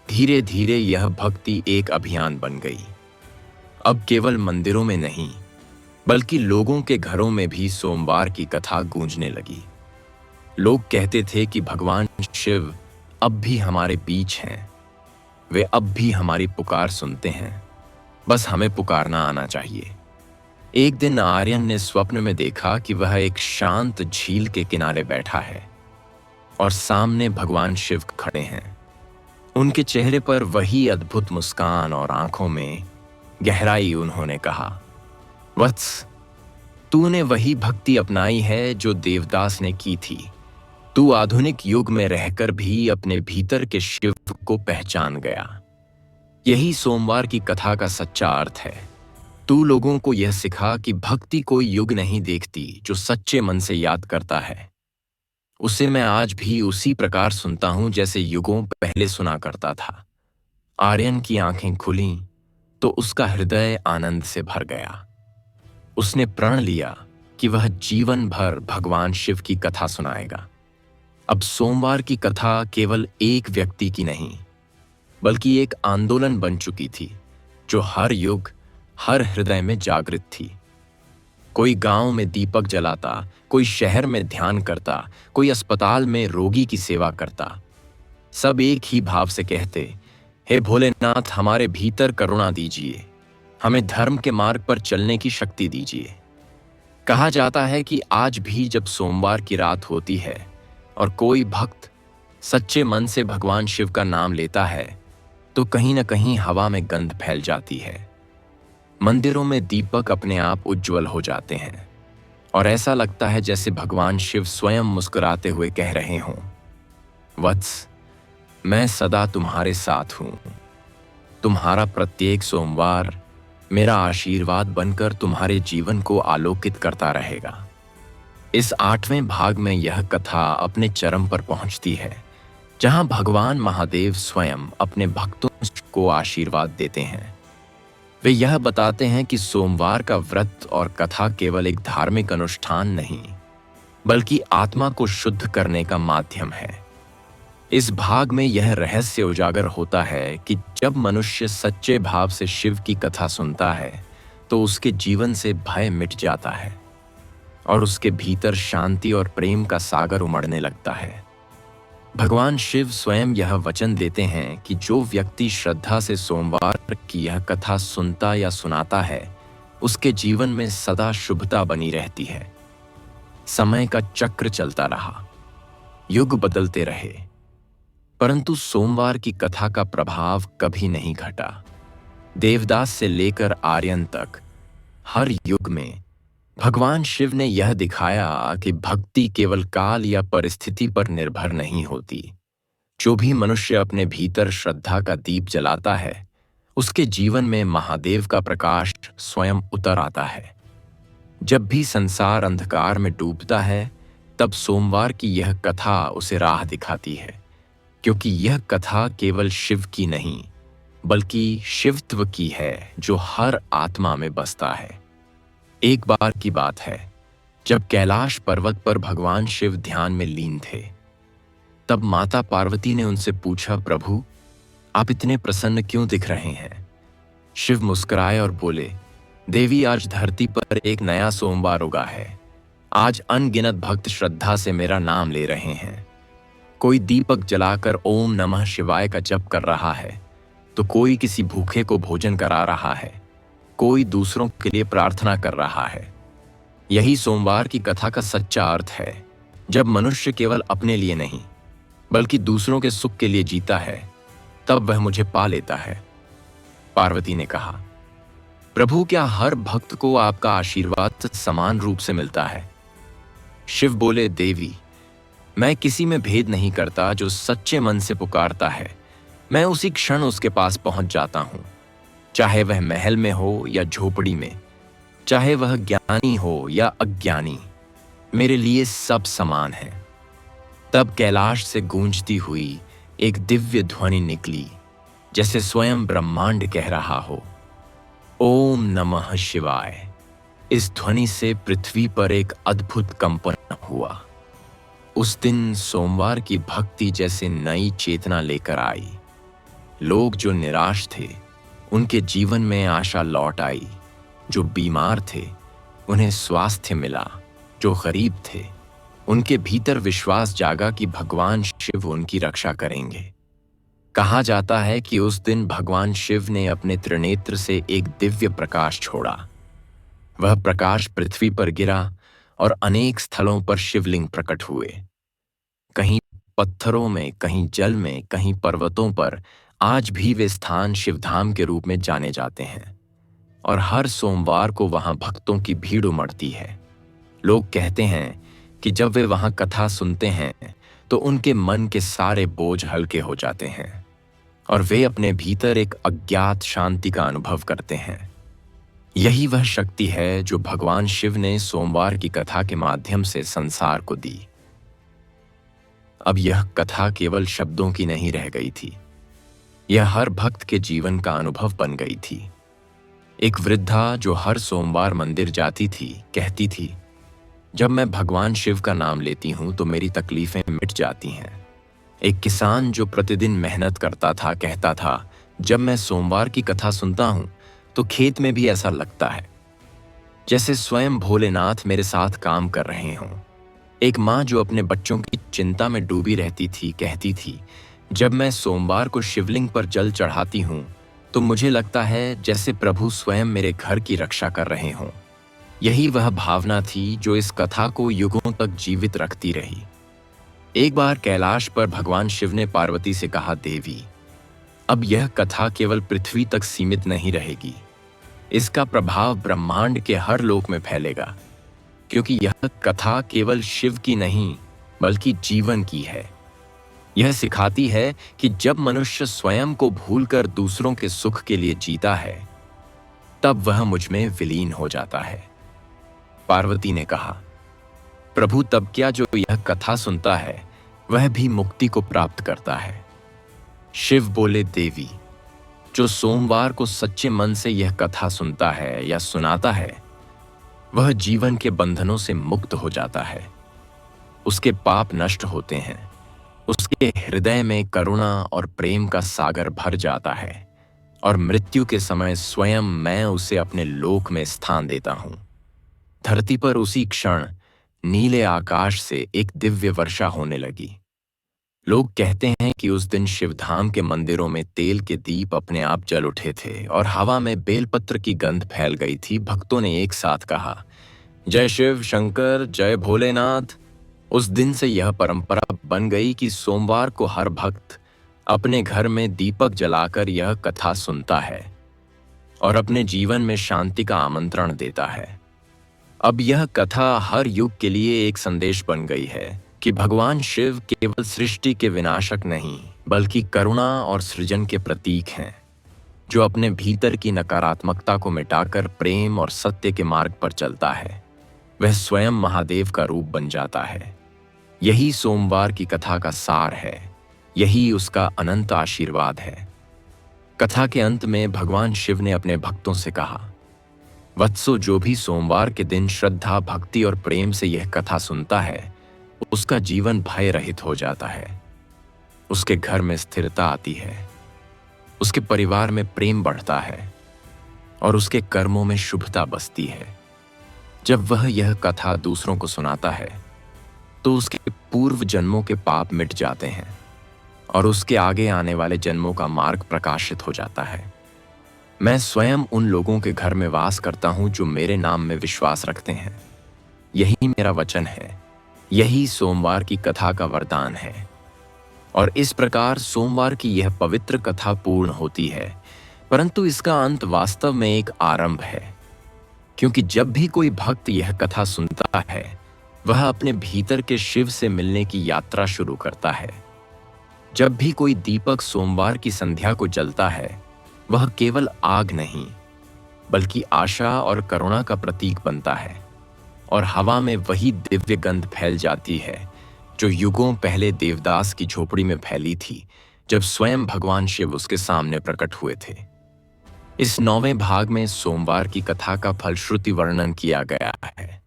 A: धीरे धीरे यह भक्ति एक अभियान बन गई। अब केवल मंदिरों में नहीं, बल्कि लोगों के घरों में भी सोमवार की कथा गूंजने लगी। लोग कहते थे कि भगवान शिव अब भी हमारे बीच हैं, वे अब भी हमारी पुकार सुनते हैं, बस हमें पुकारना आना चाहिए। एक दिन आर्यन ने स्वप्न में देखा कि वह एक शांत झील के किनारे बैठा है और सामने भगवान शिव खड़े हैं। उनके चेहरे पर वही अद्भुत मुस्कान और आंखों में गहराई। उन्होंने कहा, वत्स, तूने वही भक्ति अपनाई है जो देवदास ने की थी। तू आधुनिक युग में रहकर भी अपने भीतर के शिव को पहचान गया। यही सोमवार की कथा का सच्चा अर्थ है। तू लोगों को यह सिखा कि भक्ति कोई युग नहीं देखती, जो सच्चे मन से याद करता है उसे मैं आज भी उसी प्रकार सुनता हूं जैसे युगों पहले सुना करता था। आर्यन की आंखें खुलीं तो उसका हृदय आनंद से भर गया। उसने प्रण लिया कि वह जीवन भर भगवान शिव की कथा सुनाएगा। अब सोमवार की कथा केवल एक व्यक्ति की नहीं, बल्कि एक आंदोलन बन चुकी थी, जो हर युग, हर हृदय में जागृत थी। कोई गांव में दीपक जलाता, कोई शहर में ध्यान करता, कोई अस्पताल में रोगी की सेवा करता। सब एक ही भाव से कहते, हे भोलेनाथ, हमारे भीतर करुणा दीजिए, हमें धर्म के मार्ग पर चलने की शक्ति दीजिए। कहा जाता है कि आज भी जब सोमवार की रात होती है और कोई भक्त सच्चे मन से भगवान शिव का नाम लेता है, तो कहीं न कहीं हवा में गंध फैल जाती है। मंदिरों में दीपक अपने आप उज्जवल हो जाते हैं और ऐसा लगता है जैसे भगवान शिव स्वयं मुस्कुराते हुए कह रहे हों, वत्स, मैं सदा तुम्हारे साथ हूं। तुम्हारा प्रत्येक सोमवार मेरा आशीर्वाद बनकर तुम्हारे जीवन को आलोकित करता रहेगा। इस 8वें भाग में यह कथा अपने चरम पर पहुंचती है, जहां भगवान महादेव स्वयं अपने भक्तों को आशीर्वाद देते हैं। वे यह बताते हैं कि सोमवार का व्रत और कथा केवल एक धार्मिक अनुष्ठान नहीं, बल्कि आत्मा को शुद्ध करने का माध्यम है। इस भाग में यह रहस्य उजागर होता है कि जब मनुष्य सच्चे भाव से शिव की कथा सुनता है तो उसके जीवन से भय मिट जाता है और उसके भीतर शांति और प्रेम का सागर उमड़ने लगता है। भगवान शिव स्वयं यह वचन देते हैं कि जो व्यक्ति श्रद्धा से सोमवार की यह कथा सुनता या सुनाता है, उसके जीवन में सदा शुभता बनी रहती है। समय का चक्र चलता रहा, युग बदलते रहे, परंतु सोमवार की कथा का प्रभाव कभी नहीं घटा। देवदास से लेकर आर्यन तक हर युग में भगवान शिव ने यह दिखाया कि भक्ति केवल काल या परिस्थिति पर निर्भर नहीं होती। जो भी मनुष्य अपने भीतर श्रद्धा का दीप जलाता है, उसके जीवन में महादेव का प्रकाश स्वयं उतर आता है। जब भी संसार अंधकार में डूबता है, तब सोमवार की यह कथा उसे राह दिखाती है, क्योंकि यह कथा केवल शिव की नहीं, बल्कि शिवत्व की है जो हर आत्मा में बसता है। एक बार की बात है, जब कैलाश पर्वत पर भगवान शिव ध्यान में लीन थे, तब माता पार्वती ने उनसे पूछा, प्रभु, आप इतने प्रसन्न क्यों दिख रहे हैं? शिव मुस्कुराए और बोले, देवी, आज धरती पर एक नया सोमवार उगा है। आज अनगिनत भक्त श्रद्धा से मेरा नाम ले रहे हैं। कोई दीपक जलाकर ओम नमः शिवाय का जप कर रहा है, तो कोई किसी भूखे को भोजन करा रहा है, कोई दूसरों के लिए प्रार्थना कर रहा है। यही सोमवार की कथा का सच्चा अर्थ है। जब मनुष्य केवल अपने लिए नहीं, बल्कि दूसरों के सुख के लिए जीता है, तब वह मुझे पा लेता है। पार्वती ने कहा, प्रभु, क्या हर भक्त को आपका आशीर्वाद समान रूप से मिलता है? शिव बोले, देवी, मैं किसी में भेद नहीं करता। जो सच्चे मन से पुकारता है, मैं उसी क्षण उसके पास पहुंच जाता हूं। चाहे वह महल में हो या झोपड़ी में, चाहे वह ज्ञानी हो या अज्ञानी, मेरे लिए सब समान है। तब कैलाश से गूंजती हुई एक दिव्य ध्वनि निकली, जैसे स्वयं ब्रह्मांड कह रहा हो, ओम नमः शिवाय। इस ध्वनि से पृथ्वी पर एक अद्भुत कंपन हुआ। उस दिन सोमवार की भक्ति जैसे नई चेतना लेकर आई। लोग जो निराश थे, उनके जीवन में आशा लौट आई। जो बीमार थे, उन्हें स्वास्थ्य मिला। जो गरीब थे, उनके भीतर विश्वास जागा कि भगवान शिव उनकी रक्षा करेंगे। कहा जाता है कि उस दिन भगवान शिव ने अपने त्रिनेत्र से एक दिव्य प्रकाश छोड़ा। वह प्रकाश पृथ्वी पर गिरा और अनेक स्थलों पर शिवलिंग प्रकट हुए। कहीं पत्थरों में, कहीं जल में, कहीं पर्वतों पर आज भी वे स्थान शिवधाम के रूप में जाने जाते हैं और हर सोमवार को वहां भक्तों की भीड़ उमड़ती है। लोग कहते हैं कि जब वे वहां कथा सुनते हैं तो उनके मन के सारे बोझ हल्के हो जाते हैं और वे अपने भीतर एक अज्ञात शांति का अनुभव करते हैं। यही वह शक्ति है जो भगवान शिव ने सोमवार की कथा के माध्यम से संसार को दी। अब यह कथा केवल शब्दों की नहीं रह गई थी, यह हर भक्त के जीवन का अनुभव बन गई थी। एक वृद्धा जो हर सोमवार मंदिर जाती थी, कहती थी, जब मैं भगवान शिव का नाम लेती हूं तो मेरी तकलीफें मिट जाती हैं। एक किसान जो प्रतिदिन मेहनत करता था, कहता था, जब मैं सोमवार की कथा सुनता हूं तो खेत में भी ऐसा लगता है जैसे स्वयं भोलेनाथ मेरे साथ काम कर रहे हों। एक माँ जो अपने बच्चों की चिंता में डूबी रहती थी, कहती थी, जब मैं सोमवार को शिवलिंग पर जल चढ़ाती हूँ तो मुझे लगता है जैसे प्रभु स्वयं मेरे घर की रक्षा कर रहे हों। यही वह भावना थी जो इस कथा को युगों तक जीवित रखती रही। एक बार कैलाश पर भगवान शिव ने पार्वती से कहा, देवी, अब यह कथा केवल पृथ्वी तक सीमित नहीं रहेगी। इसका प्रभाव ब्रह्मांड के हर लोक में फैलेगा, क्योंकि यह कथा केवल शिव की नहीं, बल्कि जीवन की है। यह सिखाती है कि जब मनुष्य स्वयं को भूलकर दूसरों के सुख के लिए जीता है, तब वह मुझ में विलीन हो जाता है। पार्वती ने कहा, प्रभु, तब क्या जो यह कथा सुनता है वह भी मुक्ति को प्राप्त करता है। शिव बोले, देवी, जो सोमवार को सच्चे मन से यह कथा सुनता है या सुनाता है, वह जीवन के बंधनों से मुक्त हो जाता है। उसके पाप नष्ट होते हैं, उसके हृदय में करुणा और प्रेम का सागर भर जाता है और मृत्यु के समय स्वयं मैं उसे अपने लोक में स्थान देता हूं। धरती पर उसी क्षण नीले आकाश से एक दिव्य वर्षा होने लगी। लोग कहते हैं कि उस दिन शिवधाम के मंदिरों में तेल के दीप अपने आप जल उठे थे और हवा में बेलपत्र की गंध फैल गई थी। भक्तों ने एक साथ कहा, जय शिव शंकर, जय भोलेनाथ। उस दिन से यह परंपरा बन गई कि सोमवार को हर भक्त अपने घर में दीपक जलाकर यह कथा सुनता है और अपने जीवन में शांति का आमंत्रण देता है। अब यह कथा हर युग के लिए एक संदेश बन गई है कि भगवान शिव केवल सृष्टि के विनाशक नहीं, बल्कि करुणा और सृजन के प्रतीक हैं, जो अपने भीतर की नकारात्मकता को मिटाकर प्रेम और सत्य के मार्ग पर चलता है। वह स्वयं महादेव का रूप बन जाता है। यही सोमवार की कथा का सार है, यही उसका अनंत आशीर्वाद है। कथा के अंत में भगवान शिव ने अपने भक्तों से कहा, वत्सो, जो भी सोमवार के दिन श्रद्धा, भक्ति और प्रेम से यह कथा सुनता है, उसका जीवन भय रहित हो जाता है। उसके घर में स्थिरता आती है, उसके परिवार में प्रेम बढ़ता है और उसके कर्मों में शुभता बसती है। जब वह यह कथा दूसरों को सुनाता है तो उसके पूर्व जन्मों के पाप मिट जाते हैं और उसके आगे आने वाले जन्मों का मार्ग प्रकाशित हो जाता है। मैं स्वयं उन लोगों के घर में वास करता हूं जो मेरे नाम में विश्वास रखते हैं। यही मेरा वचन है, यही सोमवार की कथा का वरदान है। और इस प्रकार सोमवार की यह पवित्र कथा पूर्ण होती है, परंतु इसका अंत वास्तव में एक आरंभ है, क्योंकि जब भी कोई भक्त यह कथा सुनता है, वह अपने भीतर के शिव से मिलने की यात्रा शुरू करता है। जब भी कोई दीपक सोमवार की संध्या को जलता है, वह केवल आग नहीं, बल्कि आशा और करुणा का प्रतीक बनता है और हवा में वही दिव्य गंध फैल जाती है जो युगों पहले देवदास की झोपड़ी में फैली थी, जब स्वयं भगवान शिव उसके सामने प्रकट हुए थे। इस 9वें भाग में सोमवार की कथा का फलश्रुति वर्णन किया गया है,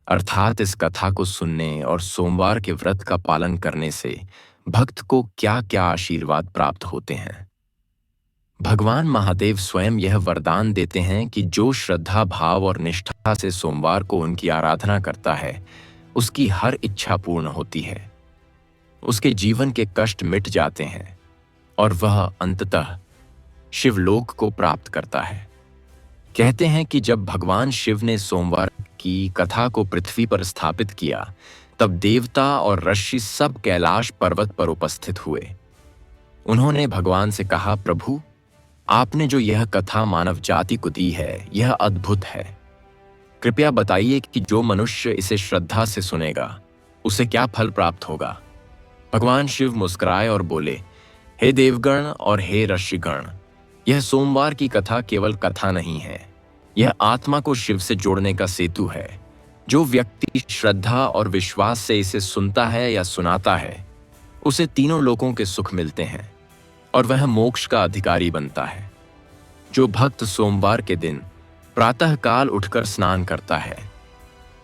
A: अर्थात इस कथा को सुनने और सोमवार के व्रत का पालन करने से भक्त को क्या क्या आशीर्वाद प्राप्त होते हैं। भगवान महादेव स्वयं यह वरदान देते हैं कि जो श्रद्धा, भाव और निष्ठा से सोमवार को उनकी आराधना करता है, उसकी हर इच्छा पूर्ण होती है। उसके जीवन के कष्ट मिट जाते हैं और वह अंततः शिवलोक को प्राप्त करता है। कहते हैं कि जब भगवान शिव ने सोमवार की कथा को पृथ्वी पर स्थापित किया, तब देवता और ऋषि सब कैलाश पर्वत पर उपस्थित हुए। उन्होंने भगवान से कहा, प्रभु, आपने जो यह कथा मानव जाति को दी है, यह अद्भुत है। कृपया बताइए कि जो मनुष्य इसे श्रद्धा से सुनेगा, उसे क्या फल प्राप्त होगा। भगवान शिव मुस्कुराए और बोले, हे देवगण और हे ऋषिगण, यह सोमवार की कथा केवल कथा नहीं है, यह आत्मा को शिव से जोड़ने का सेतु है। जो व्यक्ति श्रद्धा और विश्वास से इसे सुनता है या सुनाता है, उसे तीनों लोकों के सुख मिलते हैं और वह मोक्ष का अधिकारी बनता है। जो भक्त सोमवार के दिन प्रातः काल उठकर स्नान करता है,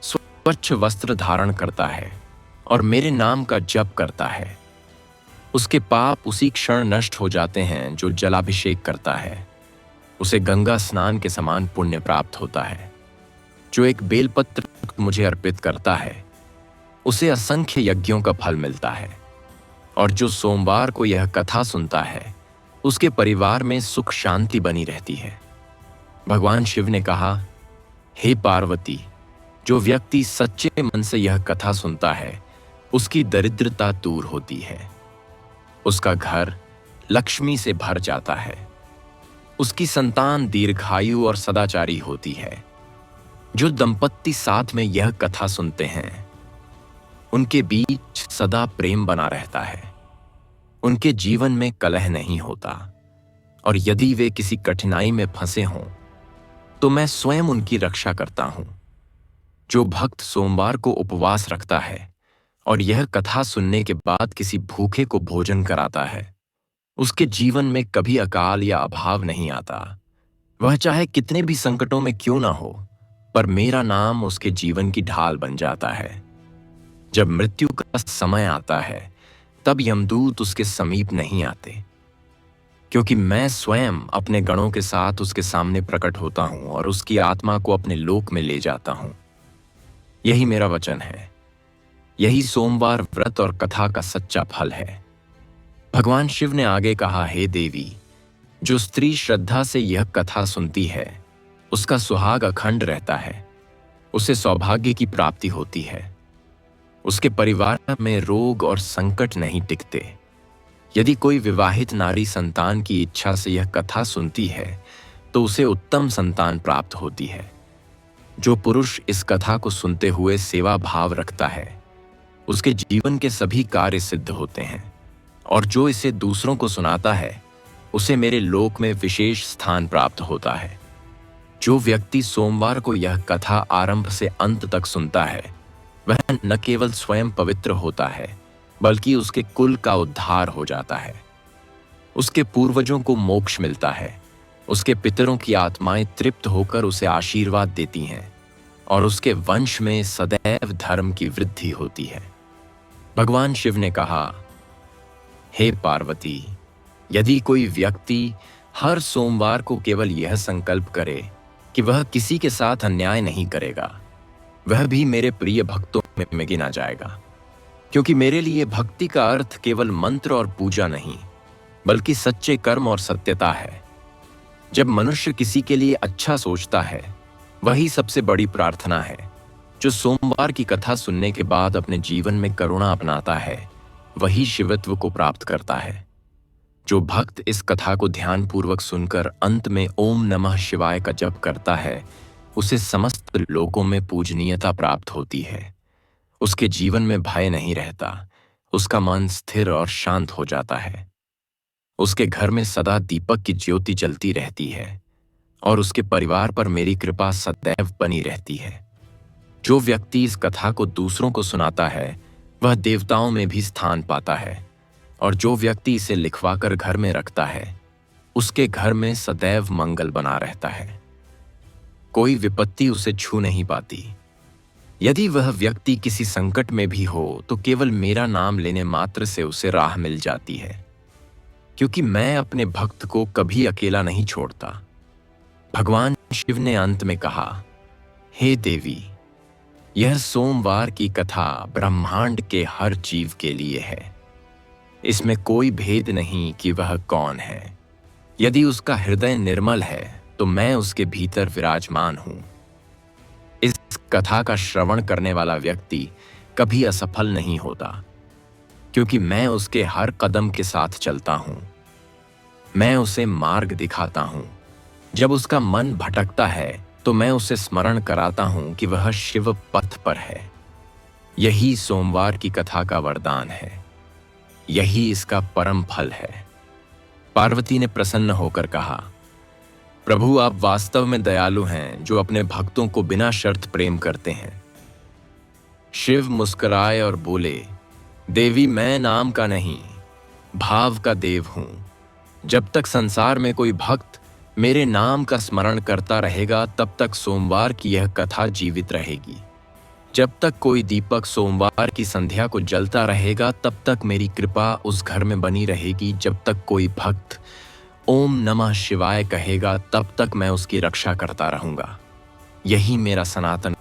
A: स्वच्छ वस्त्र धारण करता है और मेरे नाम का जप करता है, उसके पाप उसी क्षण नष्ट हो जाते हैं। जो जलाभिषेक करता है, उसे गंगा स्नान के समान पुण्य प्राप्त होता है। जो एक बेलपत्र मुझे अर्पित करता है, उसे असंख्य यज्ञों का फल मिलता है। और जो सोमवार को यह कथा सुनता है, उसके परिवार में सुख शांति बनी रहती है। भगवान शिव ने कहा, हे पार्वती, जो व्यक्ति सच्चे मन से यह कथा सुनता है, उसकी दरिद्रता दूर होती है, उसका घर लक्ष्मी से भर जाता है, उसकी संतान दीर्घायु और सदाचारी होती है। जो दंपत्ति साथ में यह कथा सुनते हैं, उनके बीच सदा प्रेम बना रहता है, उनके जीवन में कलह नहीं होता, और यदि वे किसी कठिनाई में फंसे हों तो मैं स्वयं उनकी रक्षा करता हूं। जो भक्त सोमवार को उपवास रखता है और यह कथा सुनने के बाद किसी भूखे को भोजन कराता है, उसके जीवन में कभी अकाल या अभाव नहीं आता। वह चाहे कितने भी संकटों में क्यों ना हो, पर मेरा नाम उसके जीवन की ढाल बन जाता है। जब मृत्यु का समय आता है, तब यमदूत उसके समीप नहीं आते, क्योंकि मैं स्वयं अपने गणों के साथ उसके सामने प्रकट होता हूं और उसकी आत्मा को अपने लोक में ले जाता हूं। यही मेरा वचन है। यही सोमवार व्रत और कथा का सच्चा फल है। भगवान शिव ने आगे कहा, हे देवी, जो स्त्री श्रद्धा से यह कथा सुनती है, उसका सुहाग अखंड रहता है, उसे सौभाग्य की प्राप्ति होती है, उसके परिवार में रोग और संकट नहीं टिकते। यदि कोई विवाहित नारी संतान की इच्छा से यह कथा सुनती है, तो उसे उत्तम संतान प्राप्त होती है। जो पुरुष इस कथा को सुनते हुए सेवा भाव रखता है, उसके जीवन के सभी कार्य सिद्ध होते हैं, और जो इसे दूसरों को सुनाता है, उसे मेरे लोक में विशेष स्थान प्राप्त होता है। जो व्यक्ति सोमवार को यह कथा आरंभ से अंत तक सुनता है, वह न केवल स्वयं पवित्र होता है, बल्कि उसके कुल का उद्धार हो जाता है। उसके पूर्वजों को मोक्ष मिलता है, उसके पितरों की आत्माएं तृप्त होकर उसे आशीर्वाद देती हैं, और उसके वंश में सदैव धर्म की वृद्धि होती है। भगवान शिव ने कहा, हे पार्वती, यदि कोई व्यक्ति हर सोमवार को केवल यह संकल्प करे कि वह किसी के साथ अन्याय नहीं करेगा, वह भी मेरे प्रिय भक्तों में गिना जाएगा। क्योंकि मेरे लिए भक्ति का अर्थ केवल मंत्र और पूजा नहीं, बल्कि सच्चे कर्म और सत्यता है। जब मनुष्य किसी के लिए अच्छा सोचता है, वही सबसे बड़ी प्रार्थना है। जो सोमवार की कथा सुनने के बाद अपने जीवन में करुणा अपनाता है, वही शिवत्व को प्राप्त करता है। जो भक्त इस कथा को ध्यानपूर्वक सुनकर अंत में ओम नमः शिवाय का जप करता है, उसे समस्त लोकों में पूजनीयता प्राप्त होती है। उसके जीवन में भय नहीं रहता, उसका मन स्थिर और शांत हो जाता है। उसके घर में सदा दीपक की ज्योति जलती रहती है, और उसके परिवार पर मेरी कृपा सदैव बनी रहती है। जो व्यक्ति इस कथा को दूसरों को सुनाता है, वह देवताओं में भी स्थान पाता है, और जो व्यक्ति इसे लिखवाकर घर में रखता है, उसके घर में सदैव मंगल बना रहता है। कोई विपत्ति उसे छू नहीं पाती। यदि वह व्यक्ति किसी संकट में भी हो, तो केवल मेरा नाम लेने मात्र से उसे राह मिल जाती है, क्योंकि मैं अपने भक्त को कभी अकेला नहीं छोड़ता। भगवान शिव ने अंत में कहा, हे देवी, यह सोमवार की कथा ब्रह्मांड के हर जीव के लिए है। इसमें कोई भेद नहीं कि वह कौन है। यदि उसका हृदय निर्मल है, तो मैं उसके भीतर विराजमान हूं। इस कथा का श्रवण करने वाला व्यक्ति कभी असफल नहीं होता, क्योंकि मैं उसके हर कदम के साथ चलता हूं। मैं उसे मार्ग दिखाता हूं। जब उसका मन भटकता है, तो मैं उसे स्मरण कराता हूं कि वह शिव पथ पर है। यही सोमवार की कथा का वरदान है। यही इसका परम फल है। पार्वती ने प्रसन्न होकर कहा, प्रभु, आप वास्तव में दयालु हैं, जो अपने भक्तों को बिना शर्त प्रेम करते हैं। शिव मुस्कुराए और बोले, देवी, मैं नाम का नहीं, भाव का देव हूं। जब तक संसार में कोई भक्त मेरे नाम का स्मरण करता रहेगा, तब तक सोमवार की यह कथा जीवित रहेगी। जब तक कोई दीपक सोमवार की संध्या को जलता रहेगा, तब तक मेरी कृपा उस घर में बनी रहेगी। जब तक कोई भक्त ओम नमः शिवाय कहेगा, तब तक मैं उसकी रक्षा करता रहूंगा। यही मेरा सनातन